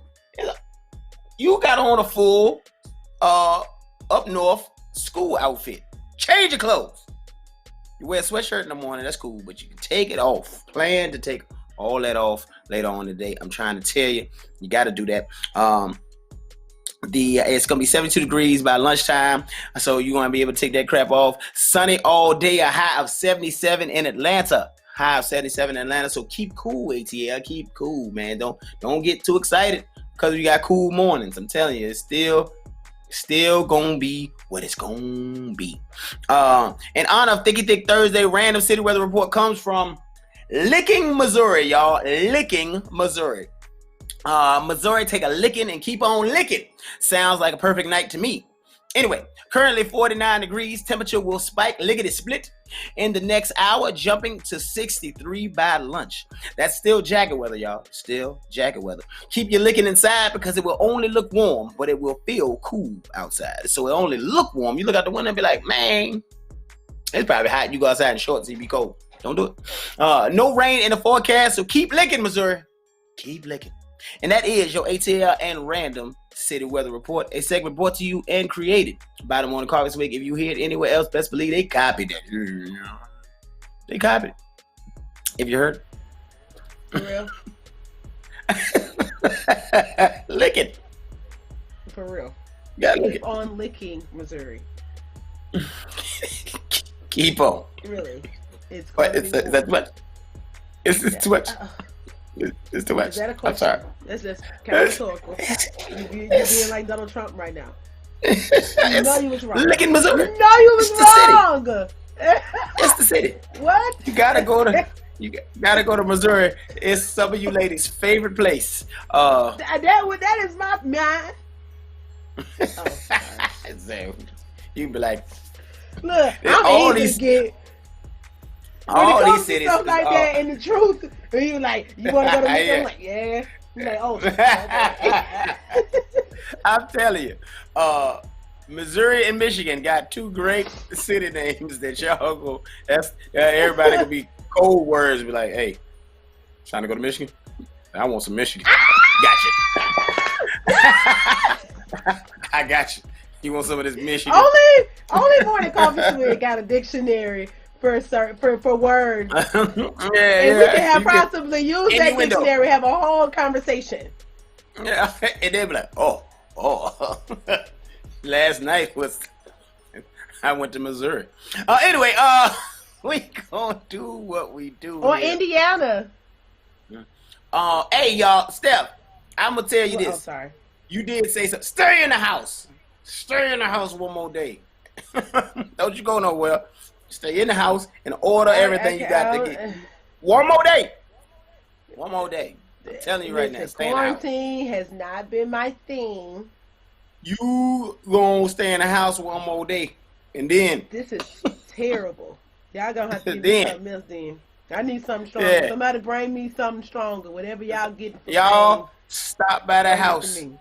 You got on a full up north school outfit. Change your clothes. You wear a sweatshirt in the morning, that's cool, but you can take it off. Plan to take all that off later on today. I'm trying to tell you, you got to do that. It's gonna be 72 degrees by lunchtime, so you're gonna be able to take that crap off. Sunny all day, a high of 77 in Atlanta. High of 77 in Atlanta. So keep cool, ATL. Keep cool, man. Don't get too excited because you got cool mornings. I'm telling you, it's still gonna be what it's gonna be. In honor of Thicky Thick Thursday, random city weather report comes from Licking, Missouri, y'all. Licking, Missouri. Missouri, take a licking and keep on licking. Sounds like a perfect night to me. Anyway, currently 49 degrees. Temperature will spike lickety split in the next hour, jumping to 63 by lunch. That's still jacket weather, y'all. Still jacket weather. Keep your licking inside because it will only look warm, but it will feel cool outside. So it only look warm. You look out the window and be like, man, it's probably hot. You go outside in shorts, you be cold. Don't do it. No rain in the forecast, so keep licking, Missouri. Keep licking. And that is your ATL and Random City Weather Report, a segment brought to you and created by the Morning Coffee Swig. If you hear it anywhere else, best believe they copied it. They copied it. If you heard For real? lick it. For real. Gotta lick Keep it. on licking, Missouri. Keep on. Really. It's What? going Is to be that too much? It's too much. It's too much. Is that a I'm question? sorry. That's just kind of rhetorical. You're being like Donald Trump right now. You know you was wrong. Licking Missouri. You know you was It's the city. wrong. It's the city. What? You gotta go to Missouri. It's some of you ladies' favorite place. That is my man. So, you can be like, Look, all I'm easy these- to get. When all it these comes to cities. stuff like that, and the truth, and you like, you want to go to Missouri? Yeah. I'm like, yeah. You're like, oh. Okay. I'm telling you, Missouri and Michigan got two great city names that y'all go. That's everybody gonna be cold words. Be like, hey, trying to go to Michigan? I want some Michigan. Gotcha. I got you. You want some of this Michigan? Only Morning Coffee Swig got a dictionary for words. And we can have possibly use that innuendo. dictionary, have a whole conversation. Yeah, and they be like, oh. Last night I went to Missouri. Anyway, we gonna do what we do. Or here. Indiana. Hey y'all, Steph, I'm gonna tell you Oh, this. sorry. You did say something. Stay in the house. Stay in the house one more day. Don't you go nowhere. Stay in the house and order everything you got to get. One more day. One more day. I'm telling you right now. Stay in the house. Quarantine has not been my thing. You gonna stay in the house one more day, and then This is terrible. Y'all gonna have to give me Then. something else then. I need something stronger. Yeah. Somebody bring me something stronger. Whatever y'all get. y'all stop by the bring it to house. me.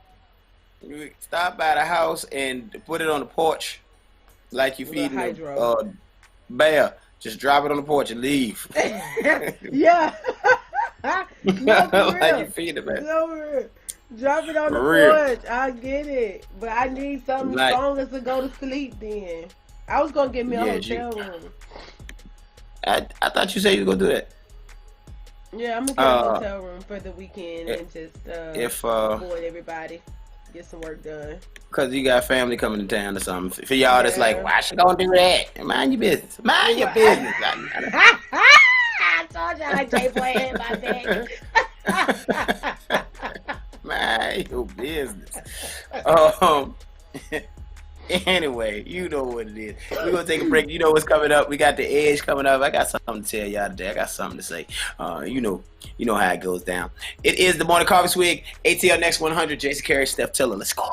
You stop by the house and put it on the porch, like you Little feeding hydro. a bear. Just drop it on the porch and leave. Yeah. No, for Like real. you feed the bear. No, for real. Drop it on the For real. porch. I get it. But I need something Like- stronger to go to sleep then. I was going to get me a Yeah, hotel room. I thought you said you were gonna do that. Yeah, I'm going to get a hotel room for the weekend and just If avoid everybody. Get some work done. cause you got family coming to town or something. For y'all that's like, Yeah. why she gonna do that? Mind your business. Mind your business. I told y'all I take boy in my bag. Mind your business. Anyway, you know what it is. We're gonna take a break. You know what's coming up. We got the Edge coming up. I got something to tell y'all today. I got something to say. You know how it goes down. It is the Morning Coffee Swig. ATL Next 100. Jason Carey, Steph Tiller. Let's go.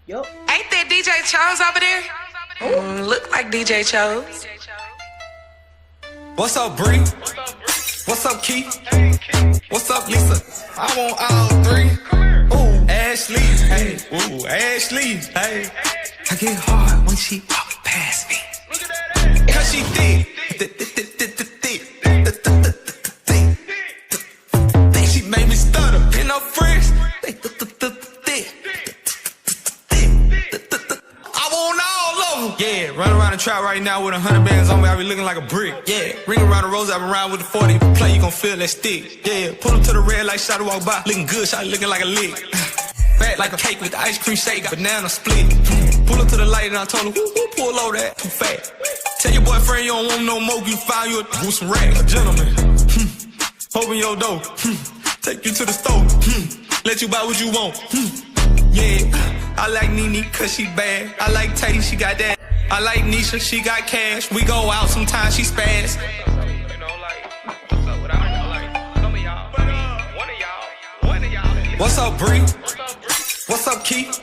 Yup. Ain't that DJ Chose over there? Look like DJ Chose. What's up, Bree? What's up, Keith? What's up, Lisa? I want all three. Ooh, Ashley. Hey, ooh, Ashley. Hey. I get hard when she walk past me. Cause she thick. Think she made me stutter. In her friends. I want all of them. Yeah, run around the trap right now with 100 bands on me. I be looking like a brick. Yeah, ring around the rose, I be around with the 40. Play, you gon' feel that stick. Yeah, pull up to the red light, shot walk by. Looking good, shot looking like a lick. Fat like a cake with the ice cream shake, banana split. Pull up to the light and I told her, who pull over that? Too fat. Tell your boyfriend you don't want no more, you find you with some racks. A gentleman, open your door, take you to the store, let you buy what you want. Yeah, I like Nene cause she bad. I like Tay, she got that. I like Nisha, she got cash. We go out sometimes, she spaz. What's up, Bree? What's up, Keith?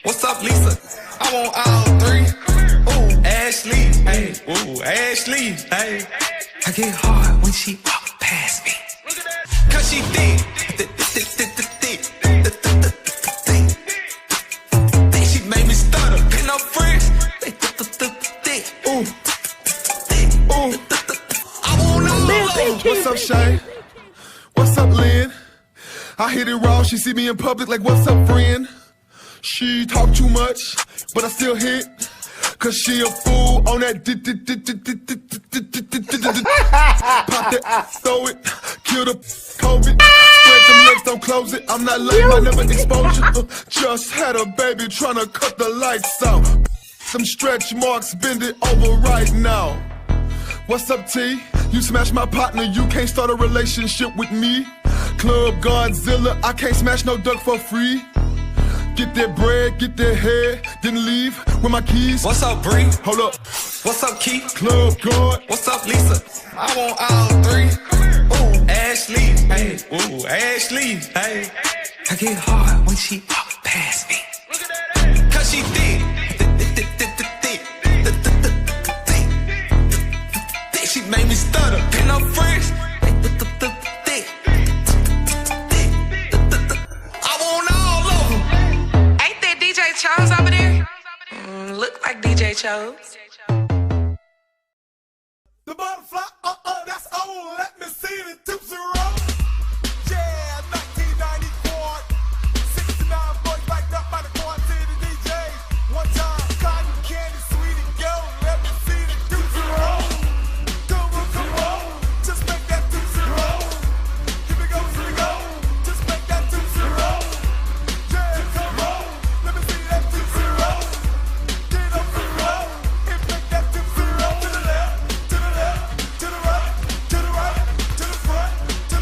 What's up, Lisa? I want all three. Ooh, Ashley, hey. Ooh, Ashley, hey. I get hard when she walk past me. Cause she thick. She made me stutter. Get no friends. Ooh. Ooh. I want all of them. What's up, Shay? What's up, Lynn? I hit it raw, she see me in public like, what's up, friend? She talk too much, but I still hit. Cause she a fool on that pop that, throw it, kill the COVID. Spread them legs, don't close it. I'm not lame, I never exposure. Just had a baby tryna cut the lights out. Some stretch marks, bend it over right now. What's up, T? You smash my partner, you can't start a relationship with me. Club Godzilla, I can't smash no duck for free. Get that bread, get that head, then leave with my keys. What's up, Bree? Hold up. What's up, Keith? Club God. What's up, Lisa? I want all three. Ooh, Ashley, hey. Ooh, Ashley, hey. I get hard when she walk past me. Cause she thick. She made me stutter. Get no friends. I want all of them. Ain't that DJ Chose over there? Look like DJ Chose. The butterfly, that's old. Let me see the tips roll. Yeah, 1994. 69 boys backed up by the quartet of DJs. One time, cotton candy, sweetie, go. Let me see the tips roll. Come on, just make that tips roll. Here we go, just make that tips roll. Yeah, come on, let me see that tips roll. Get up and roll, and make that tips roll to the left, to the left, to the right, to the right, to the front, to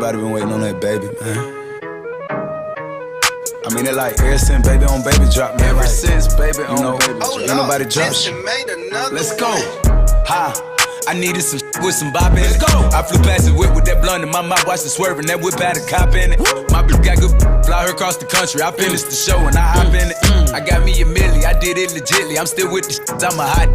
everybody been waiting on that baby, man. I mean, it like ever since baby on baby drop, man. Ever since baby on baby drop. Ain't nobody drop shit. Let's go. Ha. I needed some with some bop in it. Let's go. I flew past the whip with that blunt in my mouth, watched it swerving. That whip had a cop in it. My bitch got good, fly her across the country. I finished the show and I hop in it. I got me a milli, I did it legitly. I'm still with the shit, I'm a hot.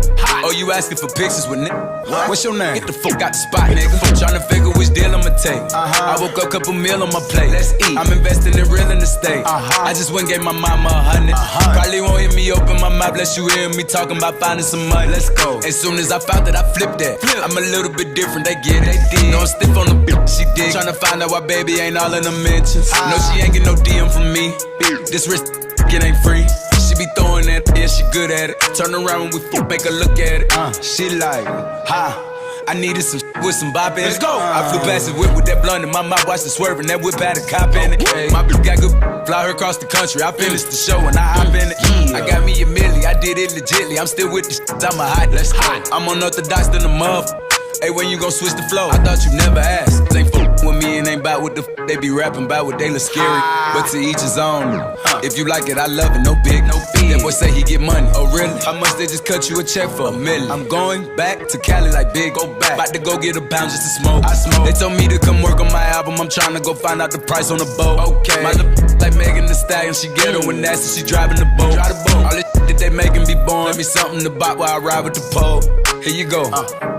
Oh, you asking for pictures with nigga? What's your name? Get the fuck out the spot, nigga. Tryna figure which deal I'ma take. I woke up, couple meal on my plate. Let's eat. I'm investing in real estate. I just went and gave my mama 100. Probably won't hear me open my mouth, bless you hear me talking about finding some money. Let's go. As soon as I found that, I flipped that. I'm a little bit different, they get it. No, I'm stiff on the bitch, she dig. Tryna find out why baby ain't all in the mentions. No, she ain't get no DM from me. This wrist, it ain't free. She be throwing that, yeah, she good at it. Turn around when we fuck, make her look at it. She like, ha. I needed some with some bop in it. Let's go. I flew past the whip with that blunt in my mouth, watched it swerving. That whip had a cop in it. My bitch got good, fly her across the country. I finished the show and I hop in it. I got me a milli, I did it legitly. I'm still with the shit, I'm a hot. Let's go. I'm unorthodox than a motherfucker. Hey, when you gon' switch the flow? I thought you never asked. Ain't with me and ain't bout what the they be rapping about what they look scary. But to each his own. If you like it, I love it. No big, no fee. That boy say he get money. Oh really? How much they just cut you a check for? $1 million. I'm going back to Cali like big. Go back. About to go get a pound just to smoke. I smoke. They told me to come work on my album. I'm trying to go find out the price on the boat. Okay. My little like Megan Thee Stallion. She ghetto and nasty. She driving the boat. Drive the boat. All this shit that they making be born. Let me something to bop while I ride with the pole. Here you go.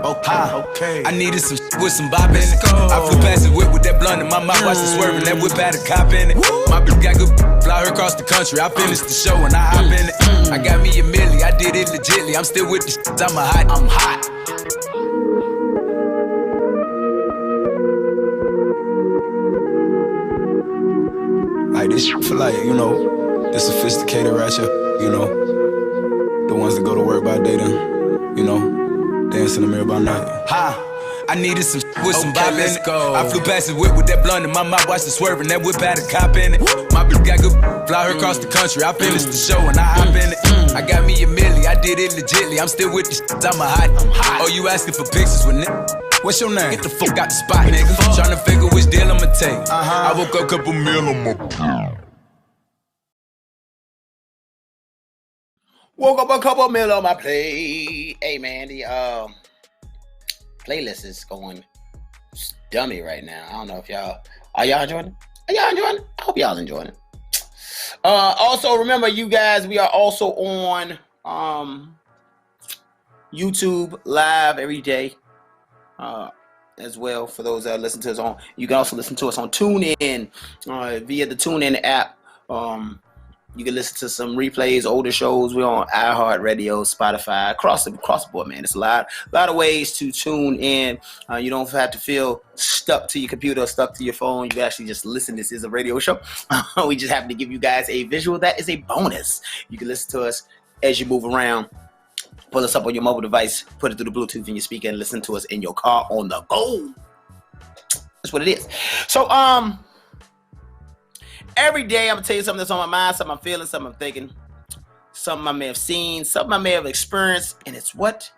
Okay. I needed some with some bop in it. I flew past the whip with that blunt in my mouth, watched it swerving. That whip had a cop in it. My bitch got good, fly her across the country. I finished the show and I hop in it. I got me a milli, I did it legitly. I'm still with the shit, I'm a hot. I'm hot. Like this shit for like, you know, the sophisticated ratchet, you know, the ones that go to work by day then, you know. Dance in the mirror by night. Ha! I needed some with some bop in it. I flew past the whip with that blunt in my mouth, watched it swerving. That whip had a cop in it. My bitch got good, fly her across the country. I finished the show and I hop in it. I got me a milli, I did it legitly. I'm still with the shit, I'm a hot. Oh, you asking for pictures with nigga? What's your name? Get the fuck out the spot, nigga. Tryna figure which deal I'ma take. I woke up, couple meal on my plate. Woke up a couple meal on my plate. Hey man, the playlist is going dummy right now. I don't know if y'all enjoying it. Are y'all enjoying it? I hope y'all enjoying it. Also remember, you guys, we are also on YouTube live every day as well. For those that listen to us on, you can also listen to us on TuneIn via the TuneIn app. You can listen to some replays, older shows. We're on iHeartRadio, Spotify, across the board, man. It's a lot of ways to tune in. You don't have to feel stuck to your computer or stuck to your phone. You can actually just listen. This is a radio show. We just happen to give you guys a visual. That is a bonus. You can listen to us as you move around. Pull us up on your mobile device, put it through the Bluetooth in your speaker, and listen to us in your car on the go. That's what it is. So, every day, I'm going to tell you something that's on my mind, something I'm feeling, something I'm thinking, something I may have seen, something I may have experienced, and it's what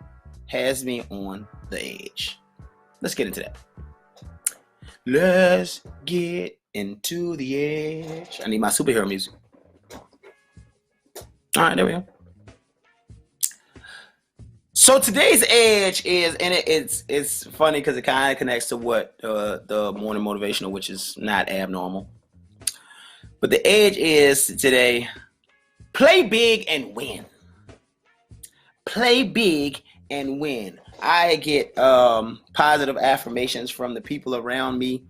has me on the edge. Let's get into that. Let's get into the edge. I need my superhero music. All right, there we go. So today's edge is, and it's funny because it kind of connects to what the morning motivational, which is not abnormal. But the edge is today, play big and win. Play big and win. I get positive affirmations from the people around me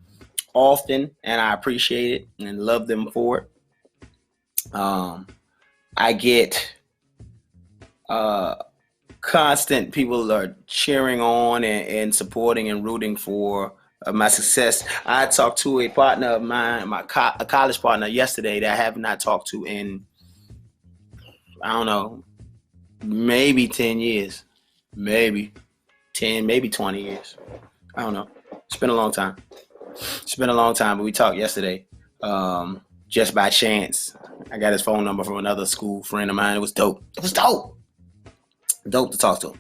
often, and I appreciate it and love them for it. I get constant people are cheering on and supporting and rooting for my success. I talked to a partner of mine, a college partner yesterday that I have not talked to in, I don't know, maybe 10 years, maybe 10, maybe 20 years. I don't know. It's been a long time. But we talked yesterday just by chance. I got his phone number from another school friend of mine. It was dope. Dope to talk to him.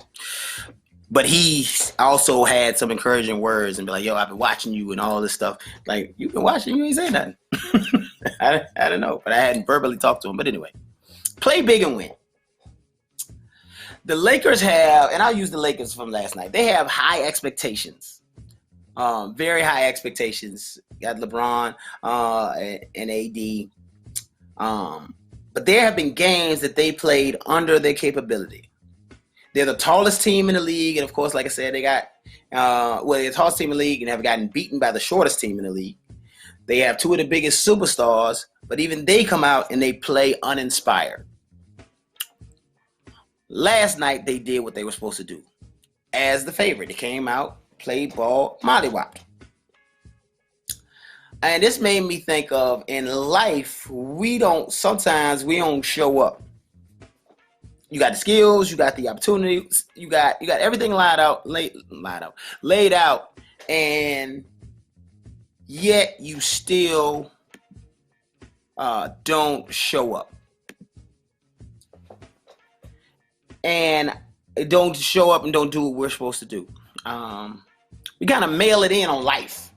But he also had some encouraging words and be like, yo, I've been watching you and all this stuff. Like, you've been watching, you ain't saying nothing. I don't know, but I hadn't verbally talked to him. But anyway, play big and win. The Lakers have, and I'll use the Lakers from last night, they have high expectations. Very high expectations. Got LeBron and AD. But there have been games that they played under their capability. They're the tallest team in the league, and of course, like I said, they got they're the tallest team in the league and have gotten beaten by the shortest team in the league. They have two of the biggest superstars, but even they come out and they play uninspired. Last night, they did what they were supposed to do. As the favorite, they came out, played ball, mollywopped. And this made me think of, in life, sometimes we don't show up. You got the skills, you got the opportunities, you got everything laid out, and yet you still don't show up. And don't show up and don't do what we're supposed to do. We kind of mail it in on life.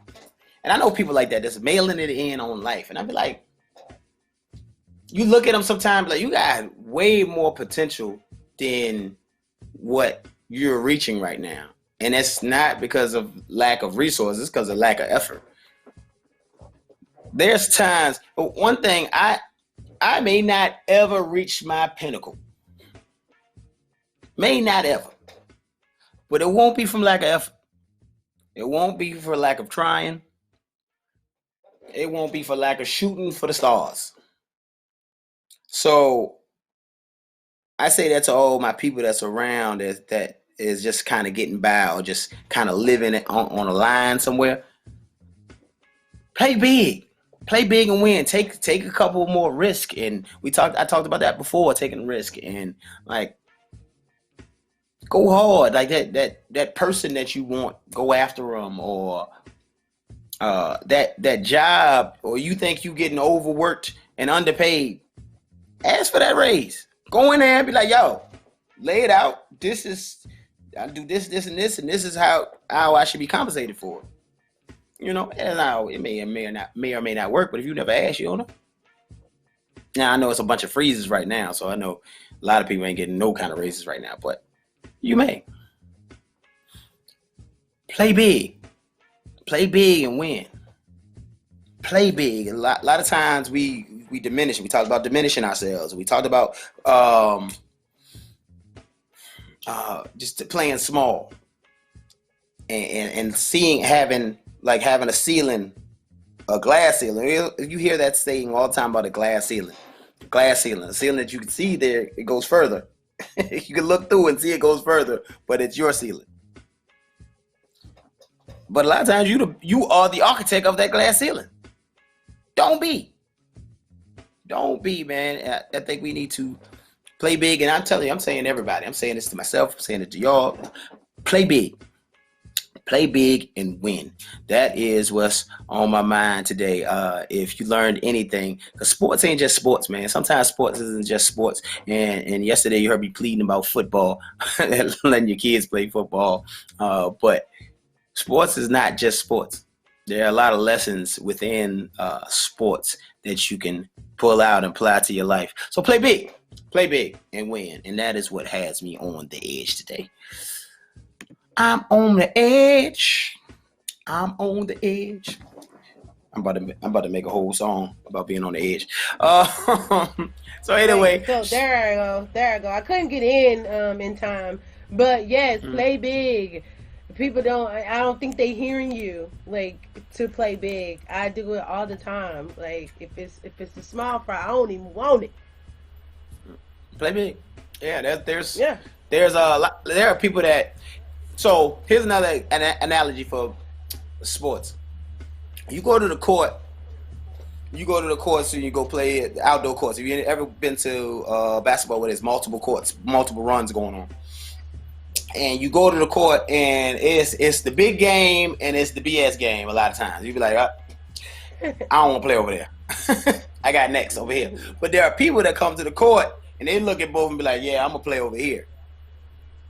And I know people like that, that's mailing it in on life. And I'd be like, you look at them sometimes like you got way more potential than what you're reaching right now. And it's not because of lack of resources, it's because of lack of effort. There's times, one thing, I may not ever reach my pinnacle. May not ever. But it won't be from lack of effort. It won't be for lack of trying. It won't be for lack of shooting for the stars. So I say that to all my people that's around that is just kind of getting by or just kind of living it on a line somewhere. Play big and win. Take a couple more risks. And I talked about that before, taking risk and like go hard. Like that person that you want, go after them, or that job, or you think you getting overworked and underpaid. Ask for that raise. Go in there and be like, yo, lay it out. I do this, and this, and this is how I should be compensated for it. You know, and now it may or may not work, but if you never ask, you don't know. Now I know it's a bunch of freezes right now, so I know a lot of people ain't getting no kind of raises right now, but you may. Play big and win. Play big. A lot of times we diminish. We talked about diminishing ourselves. We talked about just playing small and having a ceiling, a glass ceiling. You hear that saying all the time about a glass ceiling. A ceiling that you can see there, it goes further. You can look through and see it goes further, but it's your ceiling. But a lot of times you are the architect of that glass ceiling. Don't be, man. I think we need to play big. And I'm telling you, I'm saying to everybody. I'm saying this to myself. I'm saying it to y'all. Play big. Play big and win. That is what's on my mind today. If you learned anything, because sports ain't just sports, man. Sometimes sports isn't just sports. And yesterday you heard me pleading about football, letting your kids play football. But sports is not just sports. There are a lot of lessons within sports that you can pull out and apply to your life. So play big and win. And that is what has me on the edge today. I'm on the edge. I'm about to make a whole song about being on the edge. So anyway. So there I go. I couldn't get in time. But yes, play big. People I don't think they hearing you like to play big. I do it all the time. Like if it's a small fry, I don't even want it. Play big. Yeah, there's a lot. There are people that. So here's another analogy for sports. You go to the court. So you go play outdoor courts. Have you ever been to basketball where there's multiple courts, multiple runs going on? And you go to the court, and it's the big game and it's the BS game. A lot of times you be like, I don't want to play over there. I got next over here. But there are people that come to the court and they look at both and be like, yeah, I'm gonna play over here.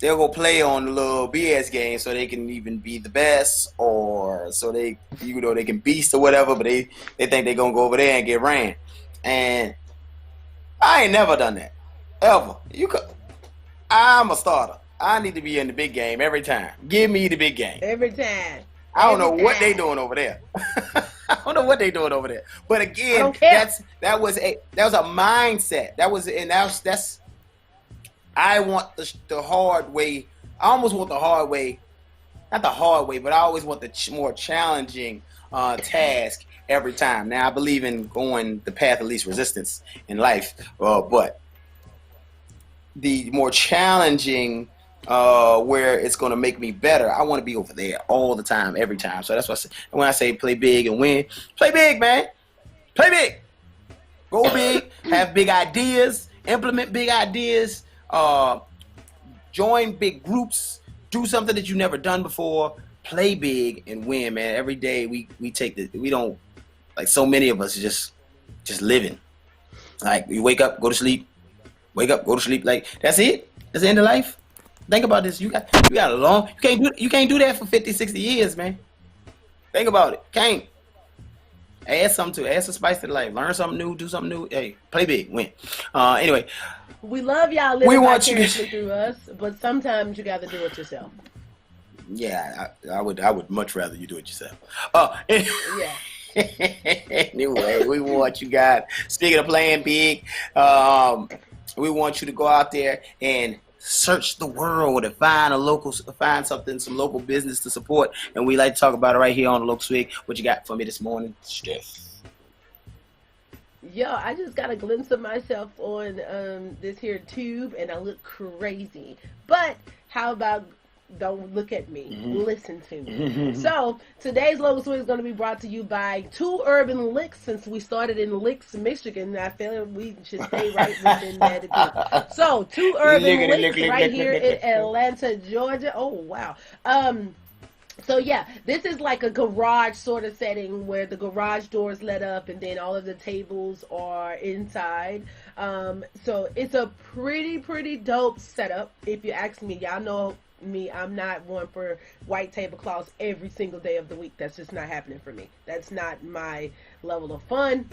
they'll go play on the little BS game so they can even be the best, or so they, you know, they can beast or whatever, but they think they're gonna go over there and get ran. And I ain't never done that. Ever. I'm a starter. I need to be in the big game every time. Give me the big game. Every time. I don't know what they doing over there. I don't know what they doing over there. But again, that was a mindset. That's I want the hard way. I almost want the hard way. Not the hard way, but I always want the more challenging task every time. Now I believe in going the path of least resistance in life, but the more challenging where it's going to make me better, I want to be over there all the time, every time. So that's why when I say play big and win, play big, man. Play big. Go big. Have big ideas. Implement big ideas. Join big groups. Do something that you've never done before. Play big and win, man. Every day we don't, like so many of us just living. Like you wake up, go to sleep. Wake up, go to sleep. Like that's it. That's the end of life. Think about this. You got a long. You can't do that for 50, 60 years, man. Think about it. Can't. Add something to it. Add some spice to the life. Learn something new. Do something new. Hey, play big. Win. Anyway. We love y'all living vicariously through us, but sometimes you got to do it yourself. Yeah, I would much rather you do it yourself. Yeah. Anyway, we want you guys. Speaking of playing big, we want you to go out there and search the world and find some local business to support. And we like to talk about it right here on the Local Swig. What you got for me this morning, Steph? Yo, I just got a glimpse of myself on this here tube, and I look crazy. But how about don't look at me, listen to me. So today's Local Swig is going to be brought to you by Two Urban Licks. Since we started in Licks, Michigan, I feel we should stay right within that. So Two Urban Licks right here in Atlanta, Georgia. Oh wow. So yeah, this is like a garage sort of setting where the garage doors let up and then all of the tables are inside. So it's a pretty dope setup. If you ask me, y'all know me, I'm not one for white tablecloths every single day of the week. That's just not happening for me. That's not my level of fun.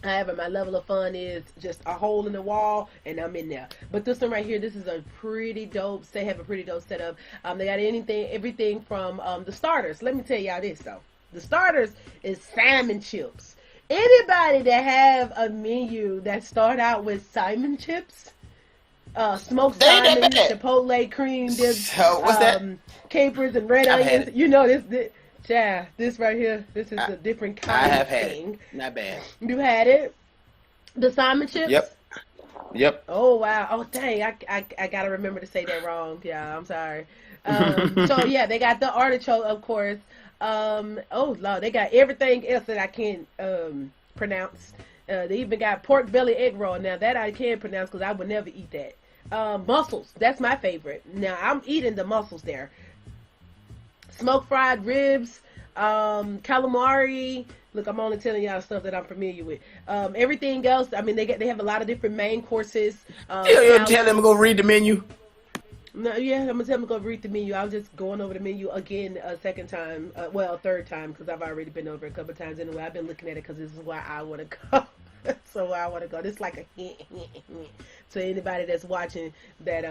However, my level of fun is just a hole in the wall and I'm in there. But this one right here, this is a pretty dope. They have a pretty dope setup. They got everything from the starters. Let me tell y'all this though. The starters is salmon chips. Anybody that have a menu that start out with salmon chips, smoked salmon, chipotle cream dips, so, what's that? Capers and red onions. You know this. Yeah, this right here, this is a different kind of thing. It. Not bad. You had it? The salmon chips? Yep. Oh, wow. Oh, dang. I got to remember to say that wrong. Yeah, I'm sorry. So, yeah, they got the artichoke, of course. Oh, Lord. They got everything else that I can't pronounce. They even got pork belly egg roll. Now, that I can pronounce because I would never eat that. Mussels. That's my favorite. Now, I'm eating the mussels there. Smoked fried ribs, calamari. Look, I'm only telling y'all stuff that I'm familiar with. Everything else, I mean, they have a lot of different main courses. You tell them to go read the menu. No, yeah, I'm gonna tell them to go read the menu. I was just going over the menu again a second time, a third time, because I've already been over it a couple of times anyway. I've been looking at it because this is where I want to go. So where I want to go. This is like a hint to anybody that's watching that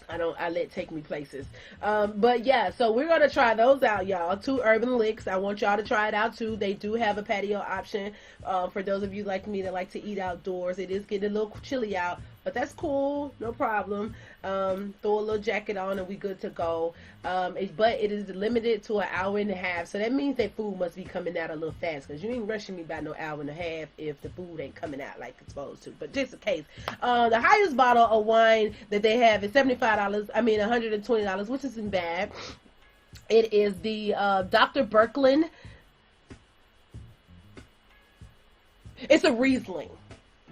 I let take me places. But yeah, so we're going to try those out, y'all. Two Urban Licks. I want y'all to try it out too. They do have a patio option for those of you like me that like to eat outdoors. It is getting a little chilly out, but that's cool. No problem. Throw a little jacket on and we good to go. But it is limited to an hour and a half. So that means that food must be coming out a little fast because you ain't rushing me by no hour and a half if the food ain't coming out like it's supposed to. But just in case. The highest bottle of wine that they have is $120, which isn't bad. It is the Dr. Birkeland. It's a Riesling.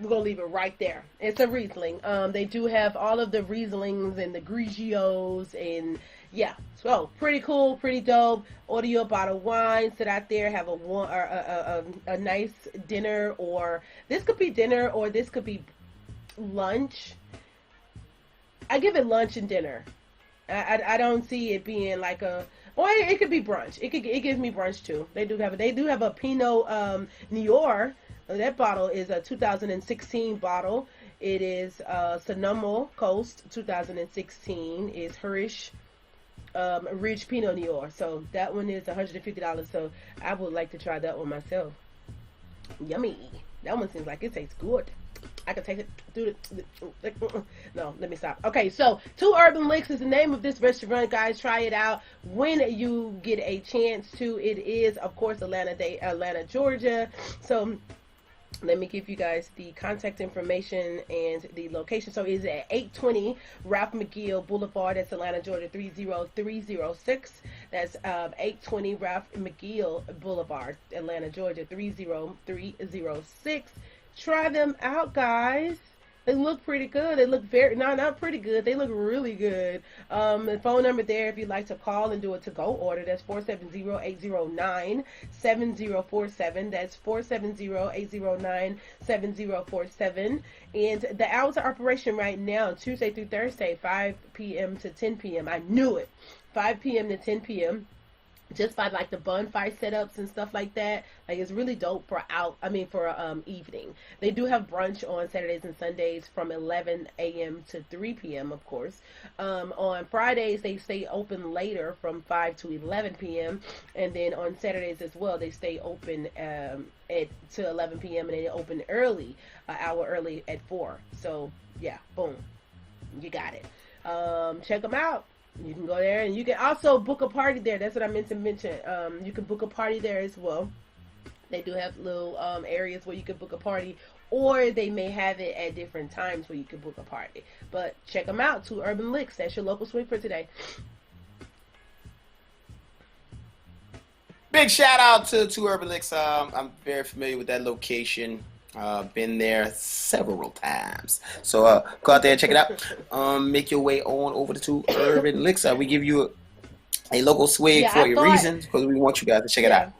We're going to leave it right there. It's a Riesling. They do have all of the Rieslings and the Grigios and yeah. So pretty cool, pretty dope. Order you a bottle of wine, sit out there, have a nice dinner, or this could be dinner or this could be lunch. I give it lunch and dinner. I don't see it being like a. Or it could be brunch. It gives me brunch too. They do have a Pinot Noir. That bottle is a 2016 bottle. It is Sonoma Coast 2016 is Herish Ridge Pinot Noir. So that one is $150. So I would like to try that one myself. Yummy. That one seems like it tastes good. I can taste it through the. No, let me stop. Okay, so Two Urban Licks is the name of this restaurant, guys. Try it out when you get a chance to. It is, of course, Atlanta, Georgia. So let me give you guys the contact information and the location. So it's at 820 Ralph McGill Boulevard. That's Atlanta, Georgia 30306. That's 820 Ralph McGill Boulevard, Atlanta, Georgia 30306. Try them out, guys. They look pretty good. They look not pretty good. They look really good. The phone number there if you'd like to call and do a to-go order. That's 470-809-7047. That's 470-809-7047. And the hours of operation right now, Tuesday through Thursday, 5 p.m. to 10 p.m. I knew it. 5 p.m. to 10 p.m. Just by like the bonfire setups and stuff like that. Like it's really dope for evening. They do have brunch on Saturdays and Sundays from 11 a.m. to 3 p.m. of course. On Fridays they stay open later from 5 to 11 p.m. and then on Saturdays as well they stay open to 11 p.m. and they open early, an hour early at 4. So yeah, boom, you got it. Check them out. You can go there and you can also book a party there. That's what I meant to mention. You can book a party there as well. They do have little areas where you can book a party, or they may have it at different times where you can book a party. But check them out. Two Urban Licks. That's your local swing for today. Big shout out to Two Urban Licks. I'm very familiar with that location. Been there several times. So go out there and check it out. Make your way on over to Two Urban Licks. We give you a local swig for your reasons because we want you guys to check it out.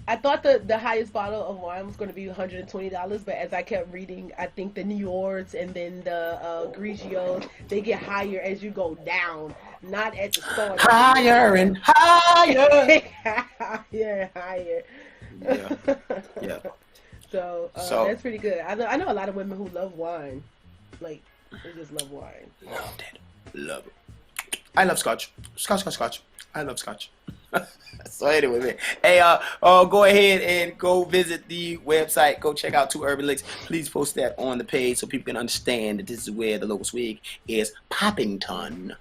I thought the highest bottle of wine was going to be $120, but as I kept reading, I think the Niords and then the Grigios, they get higher as you go down, not at the start. Higher and higher. higher. Yeah. So that's pretty good. I know a lot of women who love wine. Like, they just love wine. Loved it. Love it. I love scotch. Scotch. I love scotch. So anyway, man. Hey, go ahead and go visit the website. Go check out Two Urban Licks. Please post that on the page so people can understand that this is where the local swig is Poppington.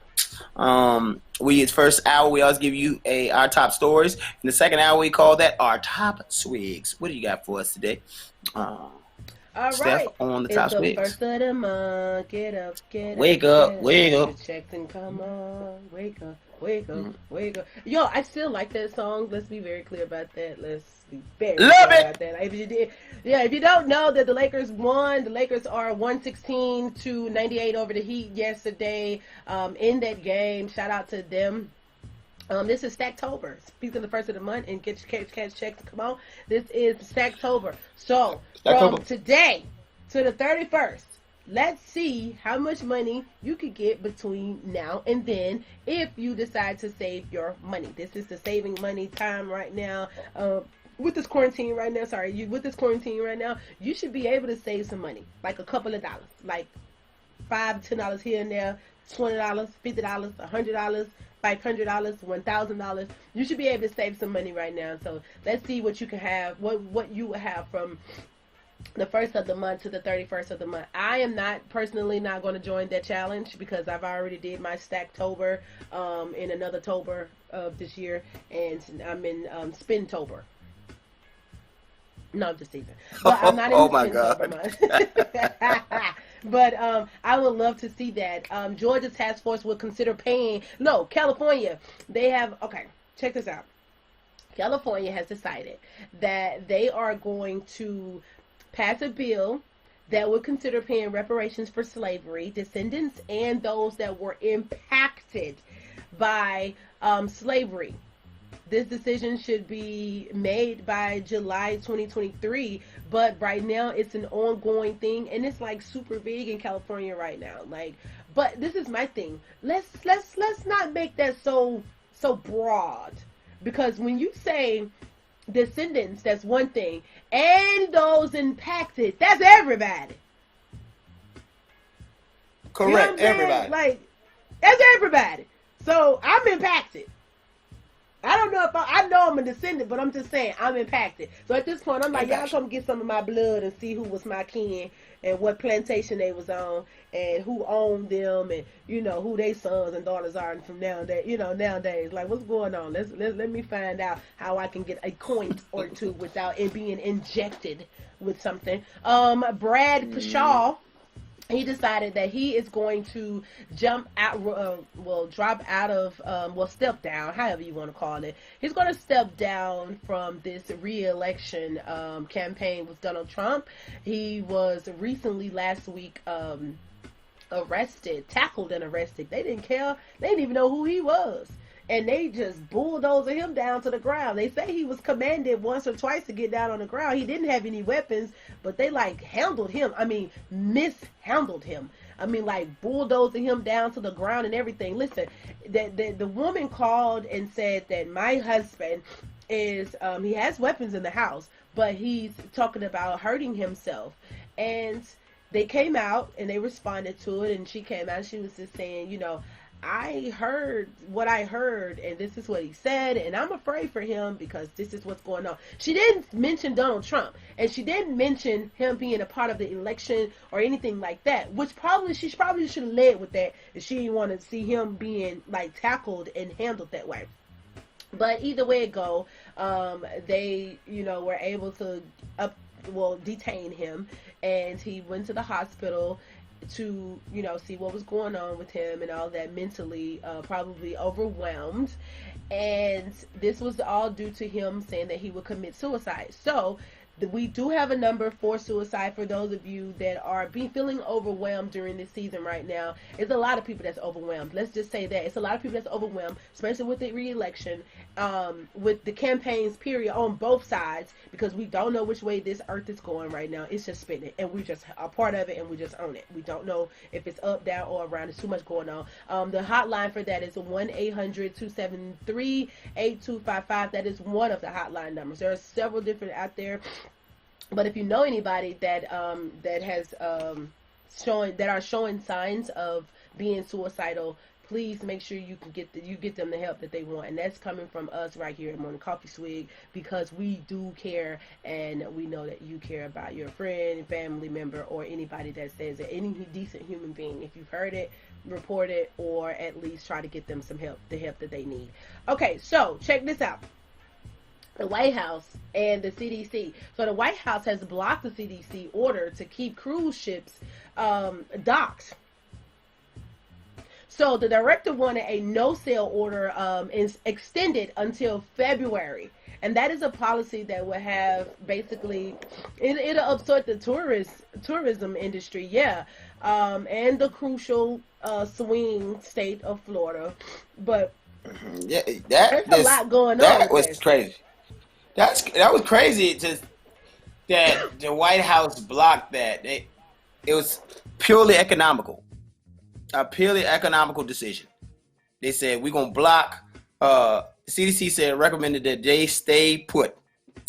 First hour we always give you our top stories. In the second hour we call that our top swigs. What do you got for us today? All Steph, right. on the It's top the swigs. first of the month. Get up. Wake up. The checks and come on. Wake up. Yo, I still like that song. Let's be very clear about that. Let's be very clear about that. Like, if you don't know that the Lakers won, the Lakers are 116-98 over the Heat yesterday in that game. Shout out to them. This is Stacktober. Speaking of the first of the month and get your cash checks. Come on. This is Stacktober. So from today to the 31st, let's see how much money you could get between now and then if you decide to save your money. This is the saving money time right now. With this quarantine right now, you should be able to save some money, like a couple of dollars, like $5, $10 here and there, $20, $50, $100, $500, $1,000. You should be able to save some money right now. So let's see what you can have, what you will have from the 1st of the month to the 31st of the month. I am personally not going to join that challenge because I've already did my Stacktober in another Tober of this year, and I'm in Spintober. No, I'm just teasing. But I'm not in the Spintober month. But I would love to see that. Georgia's task force will consider paying. No, California. They have. Okay, check this out. California has decided that they are going to pass a bill that would consider paying reparations for slavery, descendants, and those that were impacted by slavery. this decision should be made by July 2023, but right now it's an ongoing thing, and it's like super big in California right now. Like, but this is my thing. Let's not make that so broad, because when you say descendants, that's one thing, and those impacted, that's everybody. Correct, you know what I'm saying? everybody. Like, that's everybody. So I'm impacted. I don't know if I know I'm a descendant, but I'm just saying I'm impacted. So at this point, I'm like, y'all come get some of my blood and see who was my kin and what plantation they was on and who owned them and, you know, who their sons and daughters are from nowadays. You know, nowadays, like, what's going on? Let me find out how I can get a coin or two without it being injected with something. Brad Pshaw. He decided that he is going to step down, however you want to call it. He's going to step down from this re-election campaign with Donald Trump. He was recently, last week, tackled and arrested. They didn't care. They didn't even know who he was. And they just bulldozed him down to the ground. They say he was commanded once or twice to get down on the ground. He didn't have any weapons, but they handled him. I mean, mishandled him. I mean, like bulldozing him down to the ground and everything. Listen, the woman called and said that my husband is, he has weapons in the house, but he's talking about hurting himself. And they came out and they responded to it. And she came out and she was just saying, you know, I heard what I heard, and this is what he said, and I'm afraid for him because this is what's going on. She didn't mention Donald Trump, and she didn't mention him being a part of the election or anything like that, which she probably should have led with that if she didn't want to see him being, like, tackled and handled that way. But either way it go, they, you know, were able to detain him, and he went to the hospital to, you know, see what was going on with him and all that, mentally probably overwhelmed. And this was all due to him saying that he would commit suicide. So we do have a number for suicide for those of you that are feeling overwhelmed during this season right now. It's a lot of people that's overwhelmed. Let's just say that. It's a lot of people that's overwhelmed, especially with the re-election, with the campaigns, period, on both sides, because we don't know which way this earth is going right now. It's just spinning, and we just are part of it, and we just own it. We don't know if it's up, down, or around. There's too much going on. The hotline for that is 1-800-273-8255. That is one of the hotline numbers. There are several different out there. But if you know anybody that are showing signs of being suicidal, please make sure you get them the help that they want, and that's coming from us right here at Morning Coffee Swig, because we do care, and we know that you care about your friend, family member, or anybody that says that, any decent human being. If you've heard it, report it, or at least try to get them some help, the help that they need. Okay, so check this out. The White House and the CDC. So the White House has blocked the CDC order to keep cruise ships docked. So the director wanted a no-sail order is extended until February. And that is a policy that will have, basically, it'll upset the tourism industry, yeah, and the crucial swing state of Florida. But yeah, there's a lot going on. That was crazy. That was crazy. Just that the White House blocked that. It was purely economical, a purely economical decision. They said we're gonna block. CDC said recommended that they stay put.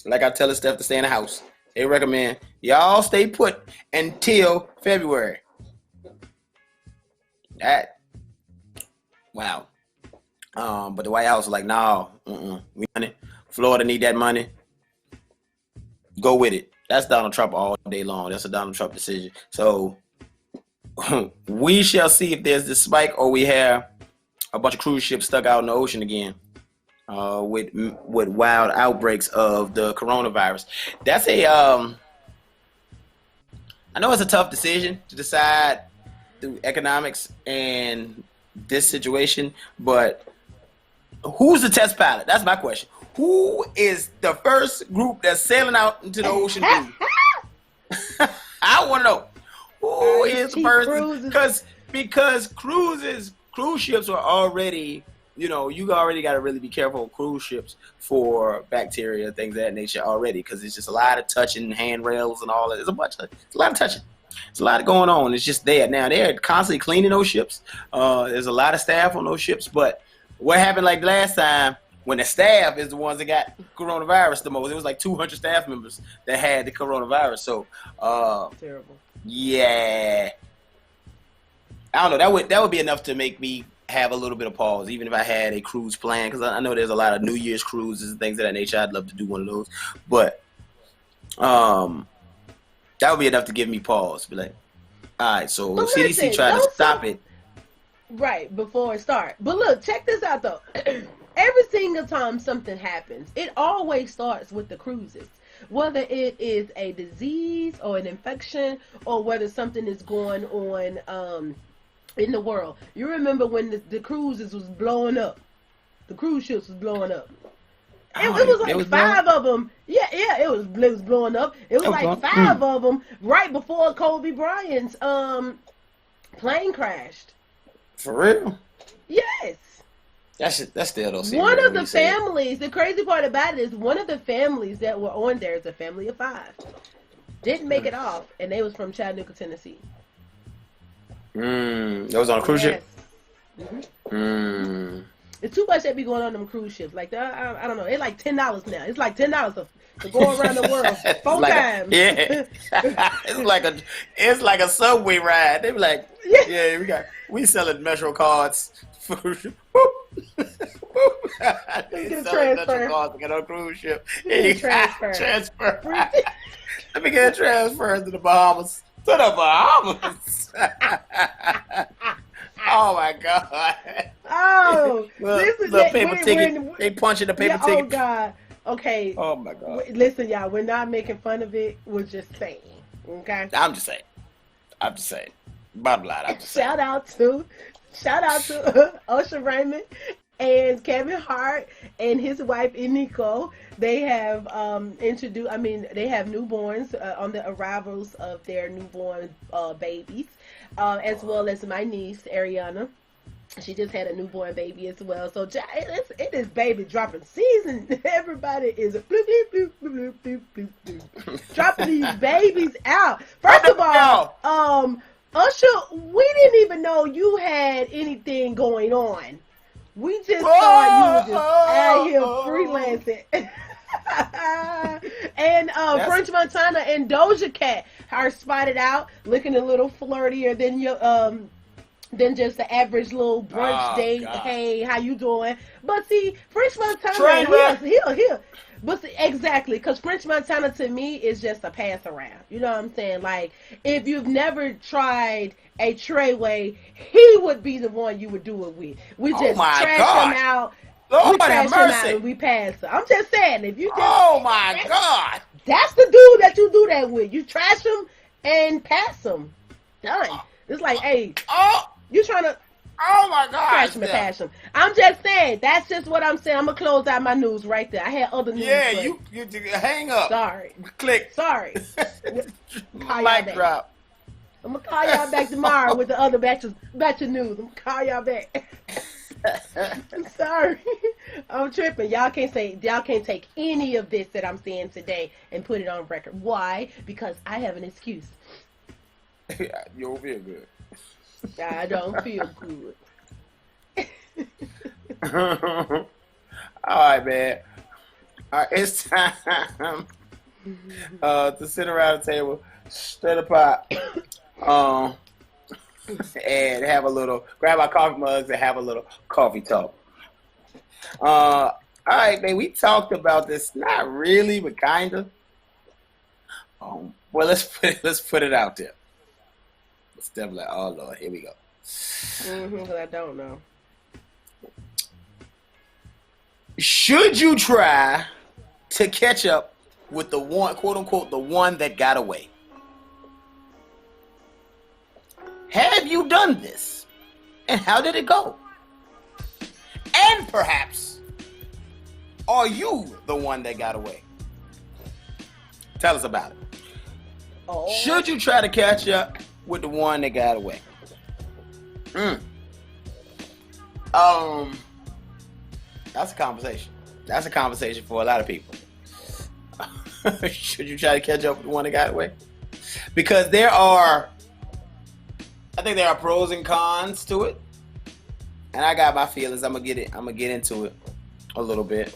Like I tell the staff to stay in the house. They recommend y'all stay put until February. Wow. But the White House was like, no, we want it. Florida need that money. Go with it. That's Donald Trump all day long. That's a Donald Trump decision. So we shall see if there's this spike or we have a bunch of cruise ships stuck out in the ocean again with wild outbreaks of the coronavirus. That's I know it's a tough decision to decide through economics and this situation, but who's the test pilot? That's my question. Who is the first group that's sailing out into the ocean? I want to know who is the first, because cruise ships are already you know, you already got to really be careful on cruise ships for bacteria, things of that nature already, because it's just a lot of touching, handrails and all that. It's a lot of touching. It's a lot going on. It's just there. Now, they're constantly cleaning those ships. There's a lot of staff on those ships. But what happened like last time when the staff is the ones that got coronavirus the most? It was like 200 staff members that had the coronavirus. So, terrible. Yeah. I don't know. That would be enough to make me have a little bit of pause, even if I had a cruise plan, because I know there's a lot of New Year's cruises and things of that nature. I'd love to do one of those. But that would be enough to give me pause. Be like, all right, so But CDC listen, tried to don't stop it. Right, before it starts. But look, check this out, though. Every single time something happens, it always starts with the cruises. Whether it is a disease or an infection, or whether something is going on in the world. You remember when the cruises was blowing up? The cruise ships was blowing up. It was like five of them. Yeah, it was blowing up. It was like five of them right before Kobe Bryant's plane crashed. For real? Yes. That still don't seem One real of the families, the crazy part about it is one of the families that were on there is a family of 5. Didn't make it off, and they was from Chattanooga, Tennessee. That was on a cruise ship? Mm-hmm. It's too much that be going on them cruise ships. Like, I don't know. It's like $10 now. It's like $10 to go around the world 4 times. It's like a subway ride. They be like, we selling Metro cards. Get a transfer. To get on a cruise ship. Transfer. Let me get a transfer to the Bahamas. Oh my God. Oh, this is the paper ticket. They punching the paper ticket. Oh God. Okay. Oh my God. Listen, y'all, we're not making fun of it. We're just saying. Okay. I'm just saying. Bottom line, I'm just saying. Shout out to Usher Raymond and Kevin Hart and his wife Eniko. They have they have newborns on the arrivals of their newborn babies, as well as my niece Ariana. She just had a newborn baby as well. So it is baby dropping season. Everybody is bloop, bloop, bloop, bloop, bloop, bloop, dropping these babies out. First of all, Usher, we didn't even know you had anything going on. We just thought you were just out here freelancing. And French Montana and Doja Cat are spotted out looking a little flirtier than just the average little brunch date. God. Hey, how you doing? But see, French Montana, here. But see, exactly, because French Montana to me is just a pass around. You know what I'm saying? Like, if you've never tried a Treyway, he would be the one you would do it with. We just trash him out. Lord we trash have mercy. him out and we pass him. I'm just saying, if you just God, that's the dude that you do that with. You trash him and pass him. Done. It's like, hey, you trying to. Oh my God! Trash him and pass him. I'm just saying. That's just what I'm saying. I'm gonna close out my news right there. I had other news. Yeah, you hang up. Sorry. Click. Sorry. Mic drop. I'm gonna call y'all back tomorrow with the other batch of news. I'm gonna call y'all back. I'm sorry. I'm tripping. Y'all can't take any of this that I'm saying today and put it on record. Why? Because I have an excuse. You don't feel good. I don't feel good. All right, man. All right, it's time to sit around the table, stir the pot, and grab our coffee mugs and have a little coffee talk. All right, man. We talked about this, not really, but kinda. Well, let's put it out there. It's definitely, oh Lord, here we go. Because I don't know. Should you try to catch up with the one, quote unquote, the one that got away? Have you done this? And how did it go? And perhaps, are you the one that got away? Tell us about it. Should you try to catch up with the one that got away? That's a conversation. That's a conversation for a lot of people. Should you try to catch up with the one that got away? Because I think there are pros and cons to it. And I got my feelings. I'm gonna get into it a little bit.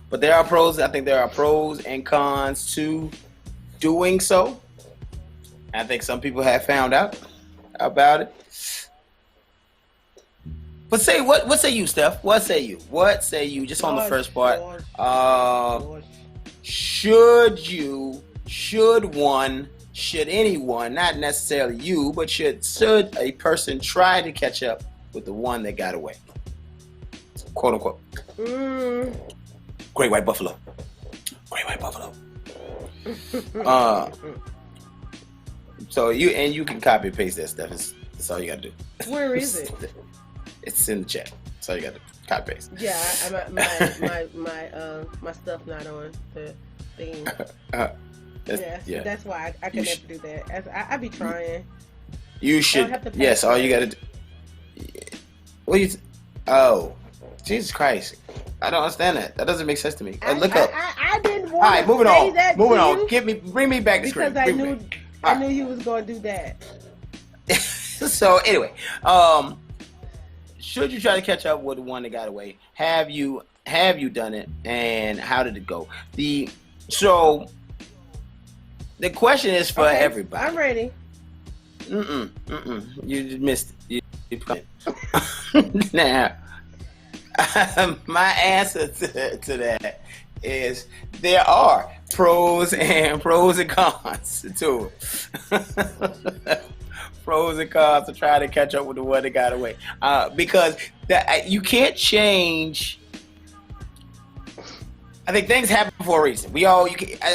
But I think there are pros and cons to doing so. I think some people have found out about it. But what say you, Steph? What say you? Just on the first part. Should anyone, not necessarily you, but should a person try to catch up with the one that got away? Quote unquote. Great white buffalo. So you can copy and paste that stuff. That's all you gotta do. Where is it? It's in the chat. That's all you gotta do. Copy paste. Yeah, my stuff not on the thing. That's why I can never do that. I be trying. You should. Yes, all you gotta do. Oh, Jesus Christ! I don't understand that. That doesn't make sense to me. Look up. I didn't want all right, moving say on. that Moving to on. you Bring me back to screen. Because I knew you was going to do that. So anyway, should you try to catch up with the one that got away? Have you done it, and how did it go? The question is for everybody. I'm ready. You just missed it. Now, my answer to that is there are pros and cons to it. Pros and cons to try to catch up with the one that got away, because you can't change. I think things happen for a reason. I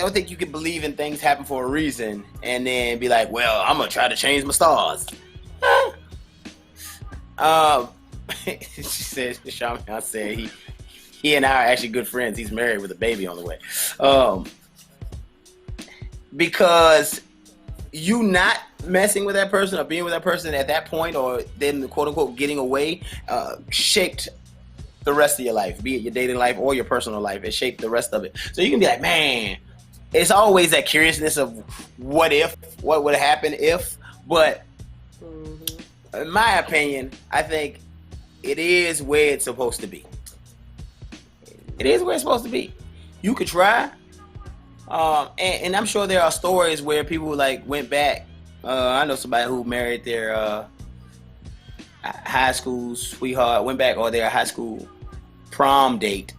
don't think you can believe in things happen for a reason and then be like, well, I'm gonna try to change my stars. She said, Shaman said he and I are actually good friends. He's married with a baby on the way. Because you not messing with that person or being with that person at that point, or then quote unquote getting away, shaped the rest of your life, be it your dating life or your personal life. It shaped the rest of it. So you can be like, man, it's always that curiousness of what would happen if, but in my opinion, I think it is where it's supposed to be. It is where it's supposed to be. You could try, and I'm sure there are stories where people like went back. I know somebody who married their high school sweetheart, went back, or their high school prom date,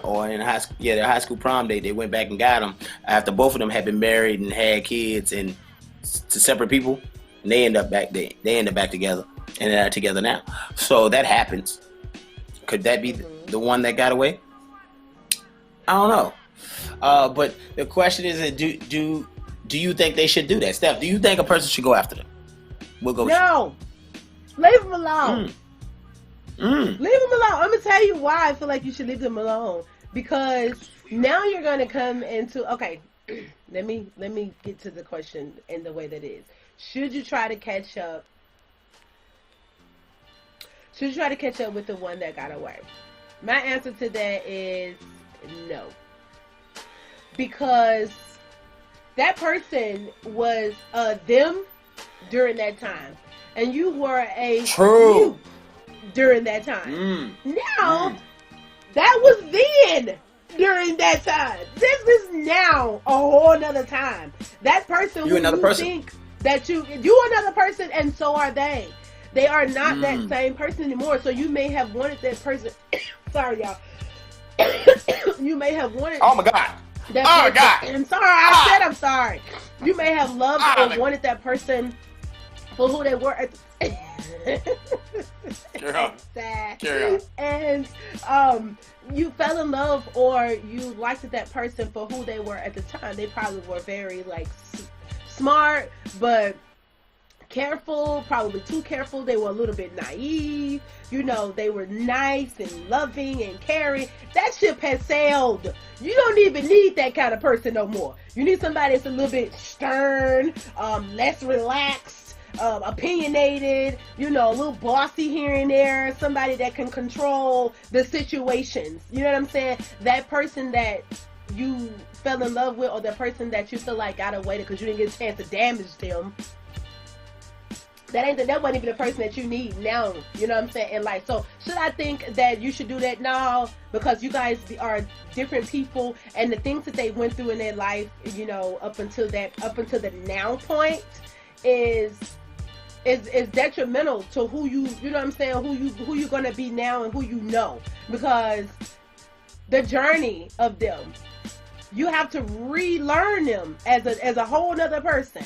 or in high school, their high school prom date. They went back and got them after both of them had been married and had kids and to separate people, and they end up back. They end up back together, and they're together now. So that happens. Could that be the one that got away? I don't know. But the question is, do you think they should do that? Steph, do you think a person should go after them? We'll go. No. Leave them alone. Leave them alone. I'm gonna tell you why I feel like you should leave them alone. Because now you're gonna come into let me get to the question in the way that it is. Should you try to catch up? Should you try to catch up with the one that got away? My answer to that is no. Because that person was them during that time. And you were a you during that time. Now, that was then during that time. This is now a whole nother time. That person you another person. Think that you another person, and so are they. They are not that same person anymore. So you may have wanted that person. Sorry, y'all. You may have wanted. Oh my God. Oh God! I'm sorry. I said I'm sorry. You may have loved or wanted that person for who they were. Carry on. And you fell in love or you liked that person for who they were at the time. They probably were very smart, but careful, probably too careful. They were a little bit naive. You know, they were nice and loving and caring. That ship has sailed. You don't even need that kind of person no more. You need somebody that's a little bit stern, less relaxed, opinionated, you know, a little bossy here and there, somebody that can control the situations. You know what I'm saying? That person that you fell in love with, or the person that you feel like got away because you didn't get a chance to damage them. That wasn't even the person that you need now, you know what I'm saying, in life. So should I think that you should do that? No, because you guys are different people, and the things that they went through in their life, you know, up until the now point is detrimental to who you know what I'm saying, who you're gonna be now and who you know, because the journey of them, you have to relearn them as a whole nother person.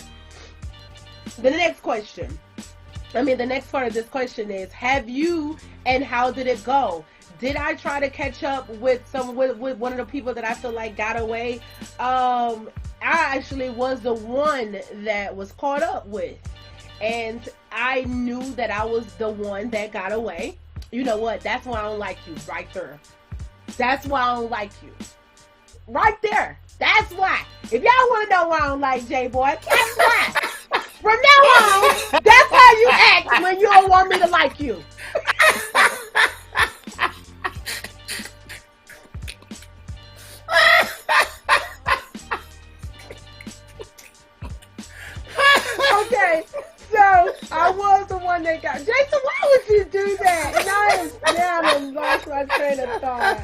The next part of this question is, have you, and how did it go? Did I try to catch up with one of the people that I feel like got away? I actually was the one that was caught up with, and I knew that I was the one that got away. You know what? That's why I don't like you, right there. That's why I don't like you. Right there. That's why. If y'all want to know why I don't like J-Boy, that's why. From now on, that's how you act when you don't want me to like you. Okay, so I was the one that got... Jason, why would you do that? Now I'm lost my train of thought.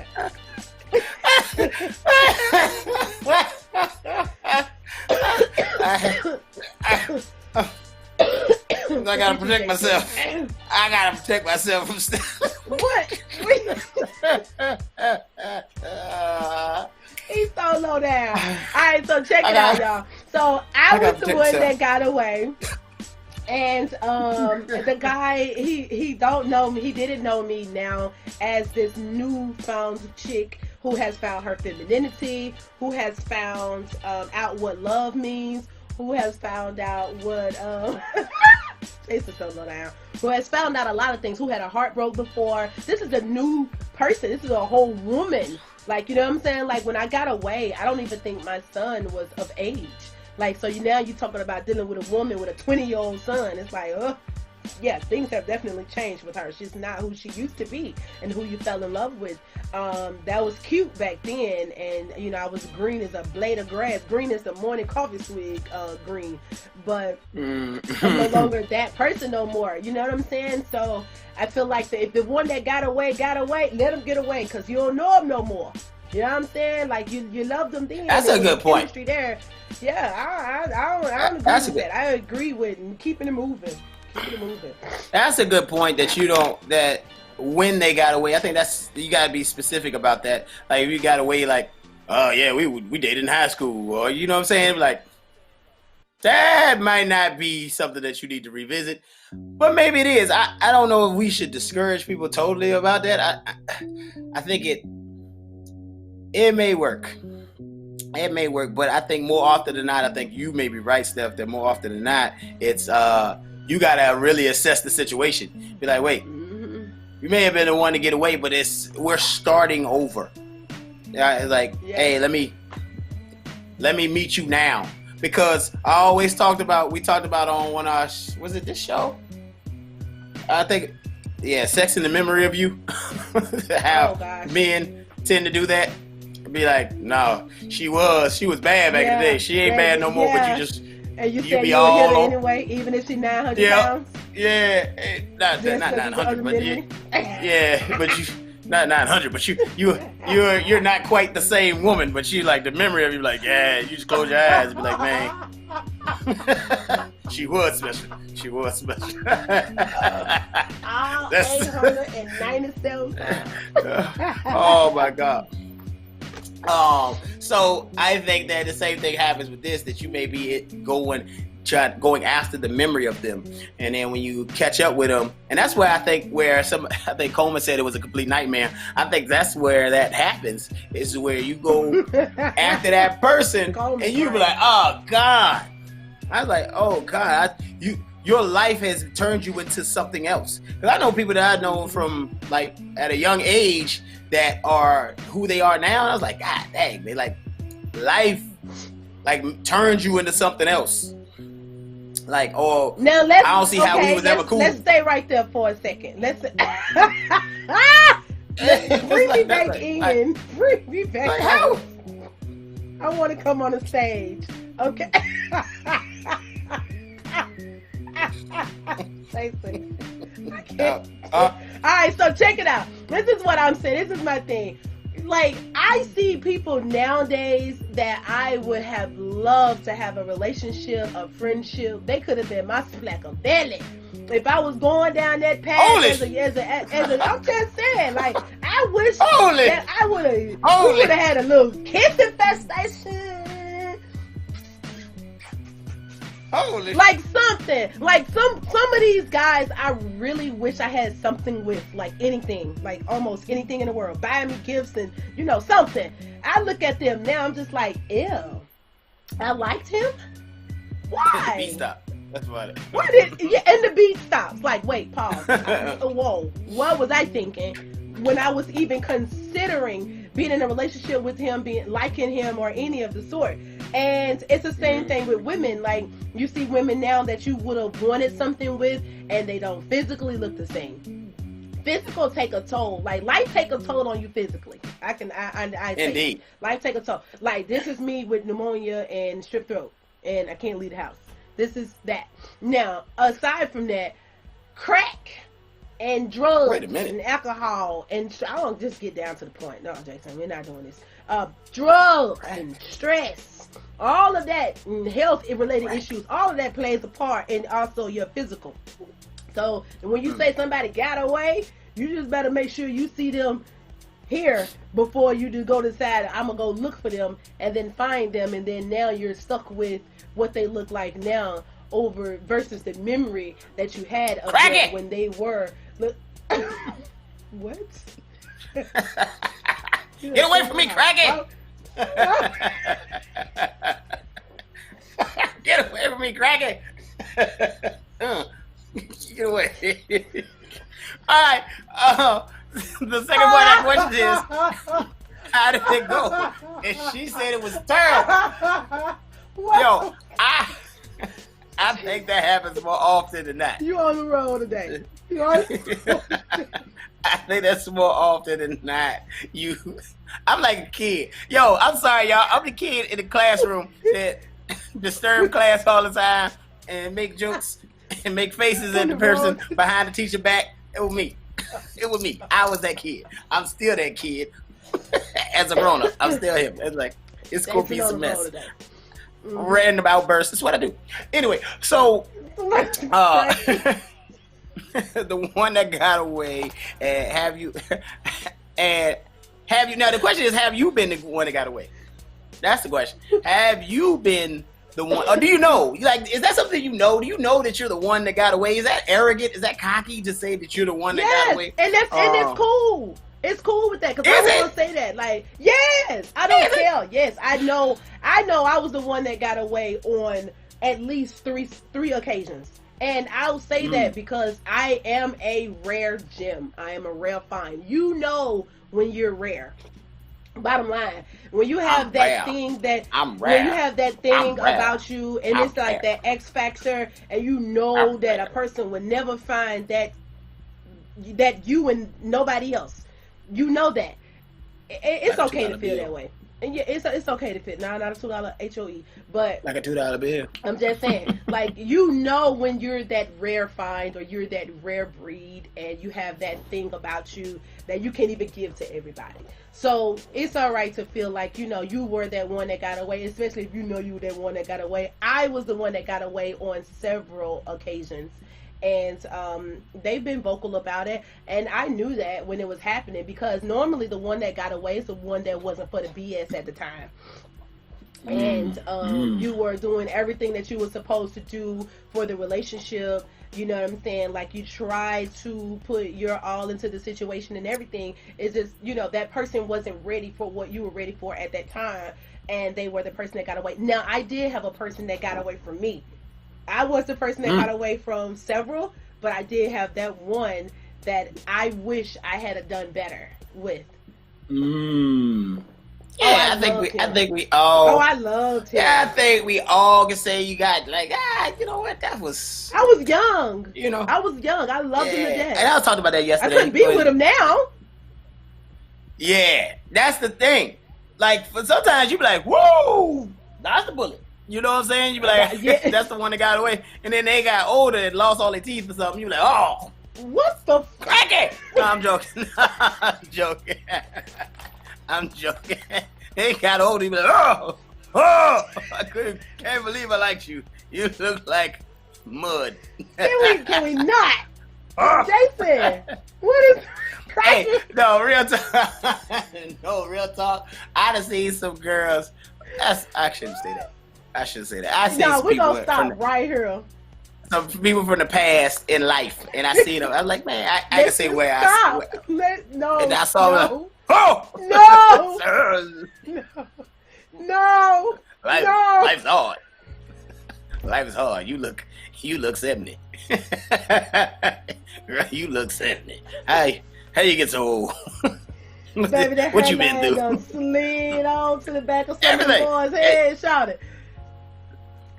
I gotta protect myself. I gotta protect myself from stuff. What? He's so low down. Alright, so check it out, y'all. So I was the one that got away. And the guy, he don't know me. He didn't know me now as this newfound chick who has found her femininity, who has found out what love means, who has found out what Jason so low down, who has found out a lot of things, who had a heart broke before. This is a new person. This is a whole woman. Like, you know what I'm saying? Like, when I got away, I don't even think my son was of age. Like, so now you're talking about dealing with a woman with a 20-year-old son. It's like, yeah, things have definitely changed with her. She's not who she used to be and who you fell in love with. That was cute back then, and, you know, I was green as a blade of grass, green as the morning coffee swig green. But I'm no longer that person no more. You know what I'm saying? So I feel like if the one that got away, let him get away, because you don't know him no more. You know what I'm saying? Like, you love them then. That's a good point. There. Yeah, I don't agree with that. I agree with keeping it moving. That's a good point that you don't, that when they got away, I think that's, you gotta be specific about that. Like, if you got away, like, oh yeah, we dated in high school, or you know what I'm saying? Like, that might not be something that you need to revisit, but maybe it is. I don't know if we should discourage people totally about that. I think it may work. It may work, but I think more often than not, I think you may be right, Steph, that more often than not, it's you gotta really assess the situation. Be like, wait, you may have been the one to get away, but we're starting over. It's like, hey, let me meet you now, because I always we talked about on one of our, was it this show? I think, yeah, Sex in the Memory of You. How men tend to do that. Be like, no, she was bad back in the day. She ain't bad no more, but you just, and you said you would hit her anyway, even if she's 900 pounds? Yeah, not 900, but but you, not 900, but you're not quite the same woman, but you, like, the memory of you, like, yeah, you just close your eyes and be like, man, she was special. That's 897 oh my God. So I think that the same thing happens with this, that you may be going after the memory of them, and then when you catch up with them, and that's where I think Coleman said it was a complete nightmare. I think that's where that happens, is where you go after that person and you be like, oh God. I was like, oh God, your life has turned you into something else. Because I know people that I know from, like, at a young age that are who they are now, and I was like, God dang, man, like, life, like, turns you into something else. Like, oh, now let's. I don't see how we was ever cool. Let's stay right there for a second. Let's. Bring me back in. Bring me back out. I want to come on the stage. Okay. All right, so check it out. This is what I'm saying. This is my thing. Like, I see people nowadays that I would have loved to have a relationship, a friendship. They could have been my slacker belly. If I was going down that path as a, I'm just saying, like, I wish that I would have had a little kiss infestation. Like something, like some of these guys, I really wish I had something with, like anything, like almost anything in the world, buying me gifts and something. I look at them now, I'm just like, ew, I liked him. Why? The beat stop. That's about it. What is? Yeah, and the beat stops. Like, wait, pause. Whoa, what was I thinking when I was even considering being in a relationship with him, liking him, or any of the sort? And it's the same thing with women. Like, you see women now that you would have wanted something with, and they don't physically look the same. Physical take a toll. Like, life take a toll on you physically. I Indeed. Life take a toll. Like, this is me with pneumonia and strep throat, and I can't leave the house. This is that. Now, aside from that, crack and drugs and alcohol, and I don't just get down to the point. No, Jason, we're not doing this. Drugs and stress, all of that, health-related issues, all of that plays a part in also your physical. So when you say somebody got away, you just better make sure you see them here before you do go decide, I'm going to go look for them and then find them, and then now you're stuck with what they look like now over versus the memory that you had of them when they were. What? Get away from me, Cracky! Get away from me, Cracky! Get away. Alright, the second part of that question is, how did it go? And she said it was terrible. Yo, I think that happens more often than not. You on the road today. You on the road. I think that's more often than not. I'm like a kid. Yo, I'm sorry, y'all. I'm the kid in the classroom that disturb class all the time and make jokes and make faces at the person behind the teacher back. It was me. It was me. I was that kid. I'm still that kid. As a grown-up, I'm still him. It's like, it's gonna be some mess. Random outbursts. That's what I do. Anyway, so the one that got away, and have you now the question is, have you been the one that got away? That's the question. Have you been the one, or do you know? Like, is that something you know? Do you know that you're the one that got away? Is that arrogant? Is that cocky to say that you're the one that got away? And it's cool. It's cool with that, because I want to say that. Like, yes, I don't tell. Yes, I know I was the one that got away on at least three occasions. And I'll say that because I am a rare gem. I am a rare find. You know when you're rare. Bottom line, when you have thing that when you have that thing about you, and it's like that X factor, and you know that a person would never find that you and nobody else. You know that. It's okay to feel that way. And yeah, it's okay to fit. Not a $2 HOE, but like a $2 bill. I'm just saying, like, you know when you're that rare find or you're that rare breed, and you have that thing about you that you can't even give to everybody. So it's all right to feel like, you know, you were that one that got away, especially if you know you were that one that got away. I was the one that got away on several occasions. And they've been vocal about it, and I knew that when it was happening, because normally the one that got away is the one that wasn't for the BS at the time. And you were doing everything that you were supposed to do for the relationship. You know what I'm saying? Like, you tried to put your all into the situation and everything. It's just, you know, that person wasn't ready for what you were ready for at that time, and they were the person that got away. Now, I did have a person that got away from me. I was the person that got away from several, but I did have that one that I wish I had done better with. Yeah, I think we all. Oh, I loved him. Yeah, I think we all can say you got like, you know what? That was. I was young. You know, I was young. I loved him to death. And I was talking about that I yesterday. couldn't be with him now. Yeah, that's the thing. Like, for sometimes you be like, whoa, that's the bullet. You know what I'm saying? You be like, Yeah. that's the one that got away. And then they got older and lost all their teeth or something. You be like, oh, what the cracky? No, I'm joking. I'm joking. I'm joking. They got older. You be like, oh, can't believe I liked you. You look like mud. Can we not? Jason, what is Hey, no, real talk. No, real talk. I done seen some girls. I shouldn't say that. I shouldn't say that. I seen some we're people gonna stop right here. Some people from the past in life, and I seen them. I was like, man, I can say where stop. No, and I saw them. Oh no, no, Life's hard. Life is hard. You look 70. You look 70. How you get so old? Baby, that what you been through? Gonna slid on to the back of some of the boys' head, shout it.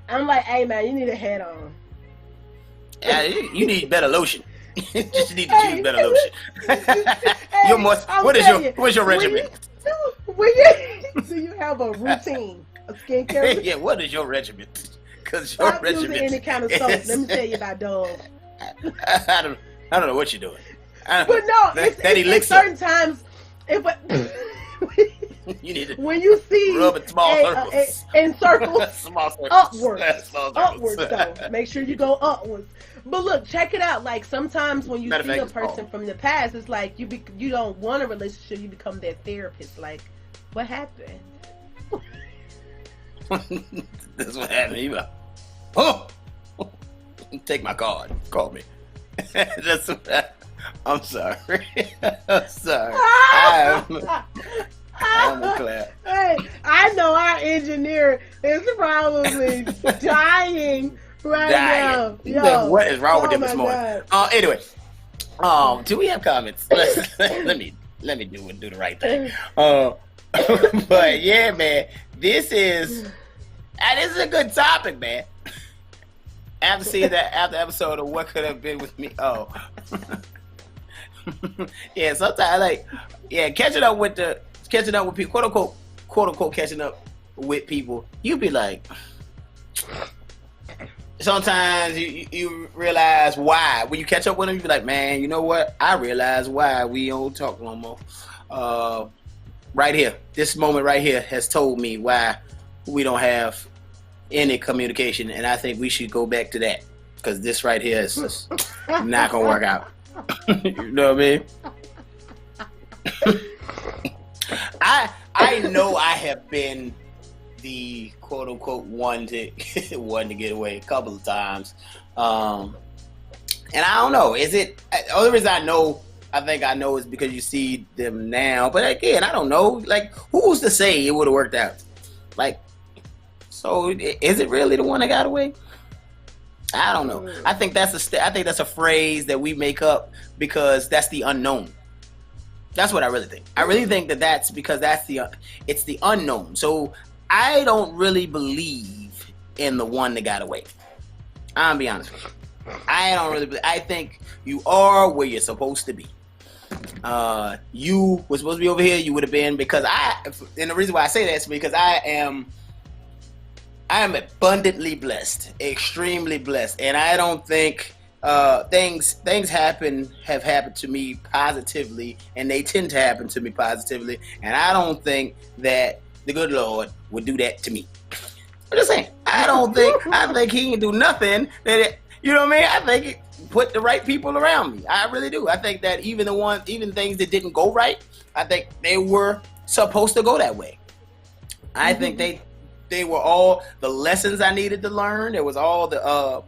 I'm like, hey man, you need a hat on. Yeah, you need better lotion. You just need to choose better lotion. You're more. What's your regimen? Do you have a routine, a skincare? Yeah, what is your regimen? Because your Stop regimen. using any kind of soap. Let me tell you about Dove. I don't know what you're doing. But no, it's certain times. You need to when you see rub in small circles. In circles, small circles. upwards though. Make sure you go upwards. But look, check it out. Like sometimes when you see a person from the past, it's like you don't want a relationship. You become their therapist. Like, what happened? That's what happened. You like, oh, take my card. Call me. That's what I'm sorry. I'm sorry. I'm a clap. Hey, I know our engineer is probably dying right now. Yo, what is wrong with him this morning? Anyway, do we have comments? let me do the right thing. But yeah, man, this is a good topic, man. After seeing that episode of What Could Have Been With Me, yeah, sometimes catching up with people, quote unquote catching up with people, you be like, sometimes you realize why when you catch up with them, you be like, man, you know what? I realize why we don't talk no more. Right here, this moment right here has told me why we don't have any communication, and I think we should go back to that because this right here is just not gonna work out. You know what I mean? I know I have been the quote unquote one to get away a couple of times, and I don't know. Is it the only reason I think I know is because you see them now, but again, I don't know. Like, who's to say it would have worked out? Like, so is it really the one that got away? I don't know. I think that's a phrase that we make up because that's the unknown. That's what I really think. I really think that's because it's the unknown. So I don't really believe in the one that got away. I'm gonna be honest with you. I don't really. I think you are where you're supposed to be. You were supposed to be over here. You would have been and the reason why I say that is because I am abundantly blessed, extremely blessed, and I don't think things have happened to me positively, and they tend to happen to me positively, and I don't think that the good Lord would do that to me. I'm just saying, I think He can do nothing you know what I mean? I think it put the right people around me. I really do. I think that even things that didn't go right, I think they were supposed to go that way. I think they were all the lessons I needed to learn. There was all the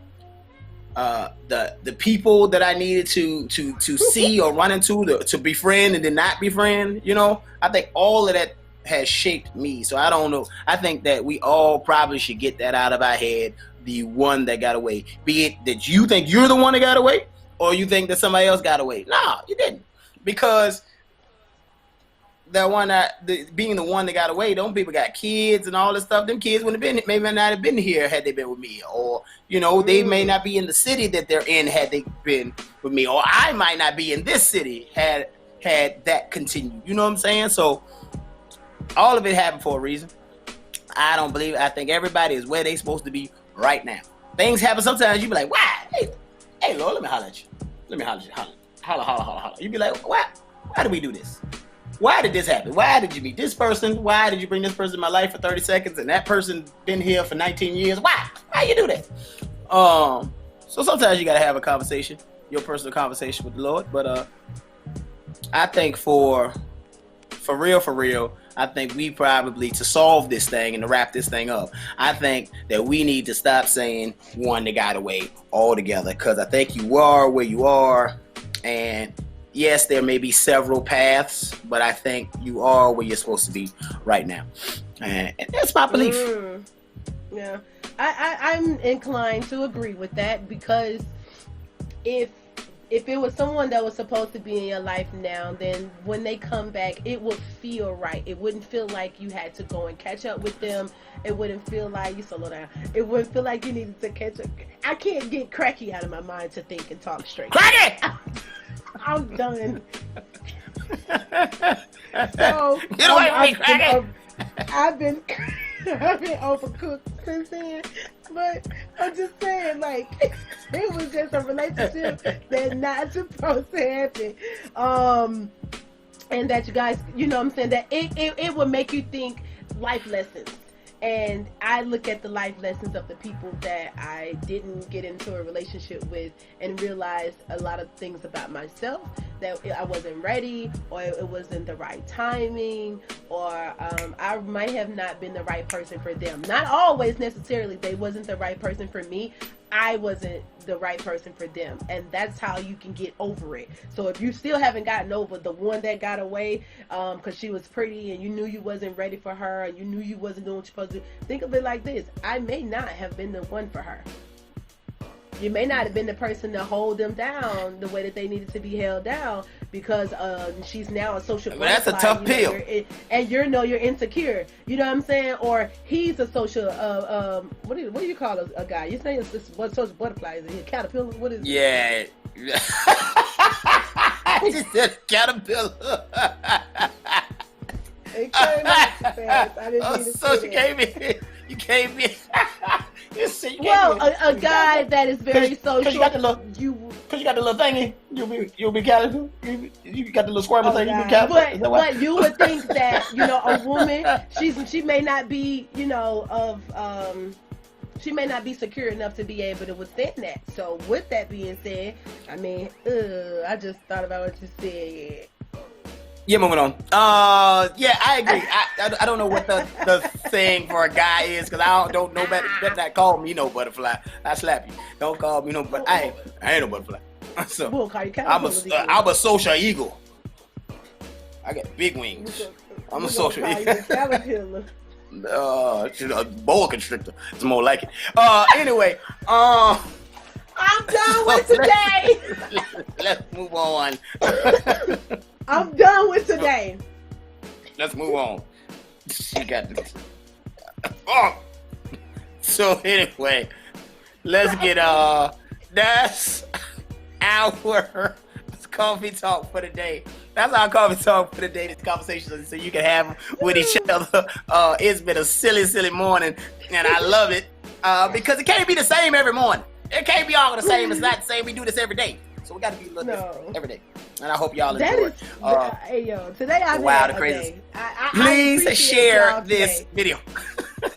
people that I needed to see or run into to befriend and then not befriend. You know, I think all of that has shaped me. So I don't know. I think that we all probably should get that out of our head. The one that got away, be it that you think you're the one that got away, or you think that somebody else got away. No, you didn't, because being the one that got away, them people got kids and all this stuff. Them kids wouldn't have been, maybe not have been here had they been with me, or they may not be in the city that they're in had they been with me, or I might not be in this city had that continued. You know what I'm saying? So all of it happened for a reason. I think everybody is where they supposed to be right now. Things happen sometimes. You be like, why? Hey, Lord, let me holler at you. Let me holler at you. Holler. You be like, why did we do this? Why did this happen? Why did you meet this person? Why did you bring this person in my life for 30 seconds and that person been here for 19 years? Why you do that? So sometimes you got to have a conversation, your personal conversation with the Lord. But I think for real, I think we probably, to solve this thing and to wrap this thing up, I think that we need to stop saying one that got away altogether, because I think you are where you are, and yes, there may be several paths, but I think you are where you're supposed to be right now, and that's my belief. Yeah, I'm inclined to agree with that, because if it was someone that was supposed to be in your life now, then when they come back, it would feel right. It wouldn't feel like you had to go and catch up with them. It wouldn't feel like you slow down. It wouldn't feel like you needed to catch up. I can't get cracky out of my mind to think and talk straight. Cracky! I'm done. So get away from me, Cracky! I've been overcooked since then, but I'm just saying, like, it was just a relationship that's not supposed to happen, and that you guys, you know what I'm saying, that it would make you think life lessons. And I look at the life lessons of the people that I didn't get into a relationship with and realized a lot of things about myself, that I wasn't ready, or it wasn't the right timing, or I might have not been the right person for them. Not always necessarily they wasn't the right person for me. I wasn't the right person for them, and that's how you can get over it. So if you still haven't gotten over the one that got away because she was pretty and you knew you wasn't ready for her, and you knew you wasn't doing what you're supposed to do, think of it like this: I may not have been the one for her. You may not have been the person to hold them down the way that they needed to be held down, because she's now a social butterfly. That's a tough pill. And you're insecure. You know what I'm saying? Or he's a social, what do you call a guy? You saying it's what social butterfly? Is it a caterpillar? What is it? Yeah. I just said caterpillar. It came out too fast. I didn't mean to say that. You came in. A guy that is very social. Cause you got the little thingy. You'll be caterpillar. You got the little squirrel thing. You be caterpillar. But you would think that, a woman, she may not be, she may not be secure enough to be able to withstand that. So with that being said, I mean, I just thought about what you said. Yeah, moving on. Yeah, I agree. I don't know what the thing for a guy is, because I don't know better not call me no butterfly. I slap you. Don't call me no butterfly. I ain't no butterfly. So I'm a social eagle. I got big wings. I'm a social eagle. A boa constrictor. It's more like it. Anyway, I'm done with today. Let's move on. I'm done with today. Let's move on. She got this. So anyway, let's get that's our coffee talk for the day. That's our coffee talk for the day. This conversation, so you can have them with each other. It's been a silly morning, and I love it because it can't be the same every morning. It can't be all the same. It's not the same. We do this every day, so we got to be a little different every day. And I hope y'all enjoy it. Hey yo, today I wild and crazy. Please share this video.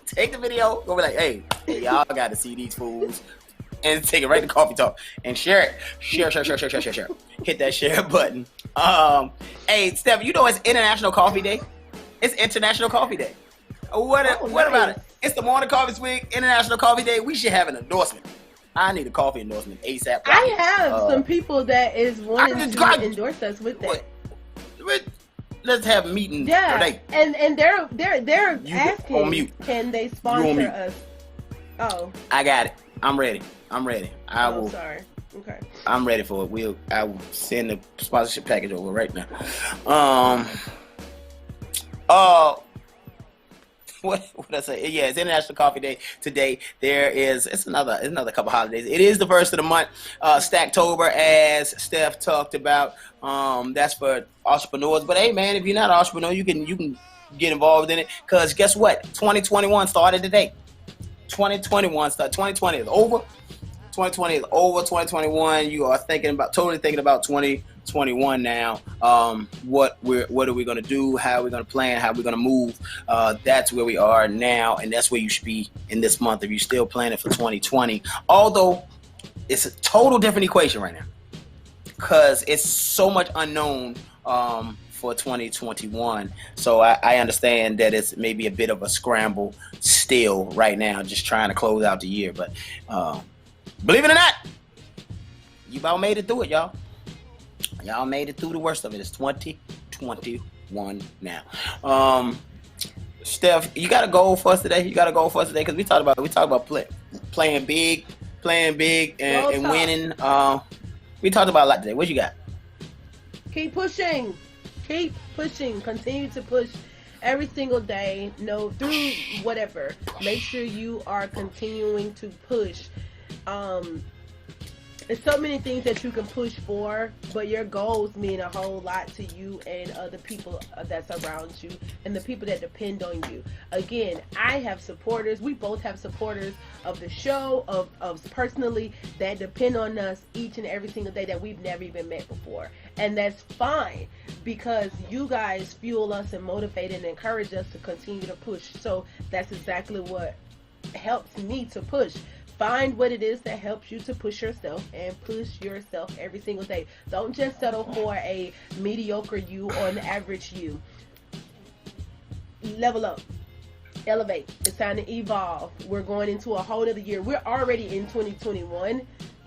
Take the video. Go be like, hey, y'all got to see these fools, and take it right to Coffee Talk and share it. Share. Hit that share button. Hey, Steph, it's International Coffee Day. It's International Coffee Day. What about it? It's the Morning Coffee Swig International Coffee Day. We should have an endorsement. I need a coffee endorsement ASAP. I have some people that is wanting to endorse us with that. Let's have a meeting. Yeah, today. and they're asking, can they sponsor us? Oh, I got it. I'm ready. I will. Sorry. Okay. I'm ready for it. I will send the sponsorship package over right now. what I say? Yeah, it's International Coffee Day today. It's another couple holidays. It is the first of the month, Stacktober, as Steph talked about. That's for entrepreneurs. But hey, man, if you're not an entrepreneur, you can get involved in it, because guess what? 2021 started today. 2021 started. 2020 is over. 2020 is over. 2021, you are totally thinking about 2021 now. What are we gonna do? How are we gonna plan? How are we gonna move? That's where we are now, and that's where you should be in this month if you're still planning for 2020. Although it's a total different equation right now, because it's so much unknown for 2021. So I understand that it's maybe a bit of a scramble still right now, just trying to close out the year. But believe it or not, you about made it through it, y'all. Y'all made it through the worst of it. It's 2021 now. Steph, you got a goal for us today? Because we talked about playing big and winning. We talked about a lot today. What you got? Keep pushing. Continue to push every single day. Through whatever. Make sure you are continuing to push. There's so many things that you can push for, but your goals mean a whole lot to you and other people that's around you and the people that depend on you. Again, I have supporters. We both have supporters of the show, of personally, that depend on us each and every single day that we've never even met before. And that's fine, because you guys fuel us and motivate and encourage us to continue to push. So that's exactly what helps me to push. Find what it is that helps you to push yourself, and push yourself every single day. Don't just settle for a mediocre you or an average you. Level up. Elevate. It's time to evolve. We're going into a whole other year. We're already in 2021.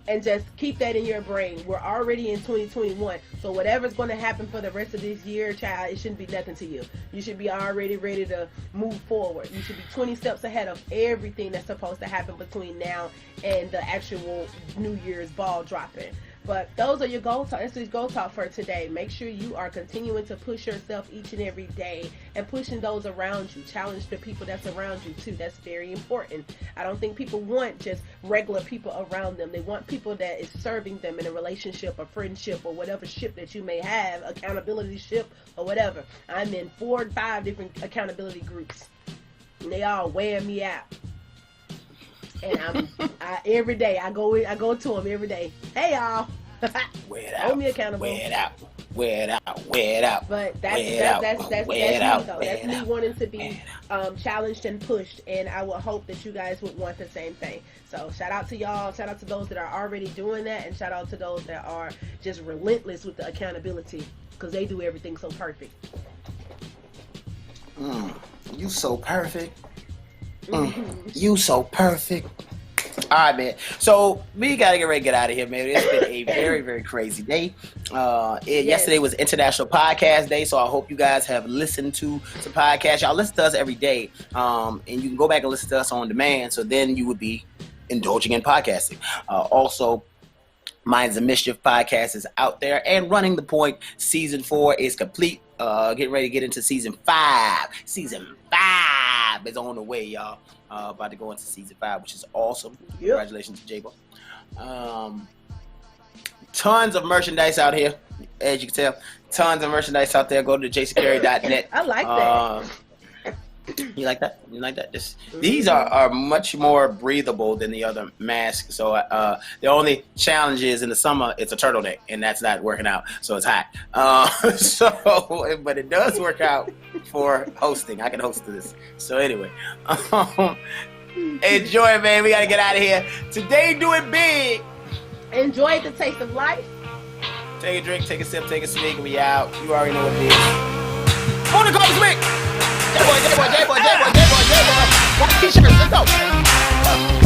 And just keep that in your brain. We're already in 2021. So whatever's going to happen for the rest of this year, child, it shouldn't be nothing to you. You should be already ready to move forward. You should be 20 steps ahead of everything that's supposed to happen between now and the actual New Year's ball dropping. But those are your goal talk. This is goal talk for today. Make sure you are continuing to push yourself each and every day, and pushing those around you. Challenge the people that's around you too. That's very important. I don't think people want just regular people around them. They want people that is serving them in a relationship, a friendship, or whatever ship that you may have, accountability ship or whatever. I'm in 4 or 5 different accountability groups, and they all wearing me out. And every day I go to them every day. Hey y'all, hold me accountable. Wear it out. But that's me though. That's me wanting to be challenged and pushed, and I would hope that you guys would want the same thing. So shout out to y'all. Shout out to those that are already doing that, and shout out to those that are just relentless with the accountability, because they do everything so perfect. You so perfect. You so perfect. All right, man. So we gotta get ready to get out of here, man. It's been a very, very crazy day. Yesterday was International Podcast Day, so I hope you guys have listened to some podcasts. Y'all listen to us every day, and you can go back and listen to us on demand. So then you would be indulging in podcasting. Also, Minds of Mischief podcast is out there, and Running the Point season 4 is complete. Getting ready to get into season 5. Season 5 is on the way, y'all. About to go into season 5, which is awesome. Yep. Congratulations to J-Bo. Tons of merchandise out here, as you can tell. Tons of merchandise out there. Go to jasoncarey.net. I like that. You like that? You like that? These are much more breathable than the other masks. So the only challenge is in the summer, it's a turtleneck, and that's not working out. So it's hot. But it does work out for hosting. I can host this. So anyway, enjoy it, man. We got to get out of here. Today, do it big. Enjoy the taste of life. Take a drink, take a sip, take a swig, and we out. You already know what it is. On the call, Swig. J-boy. T-shirts, let's go.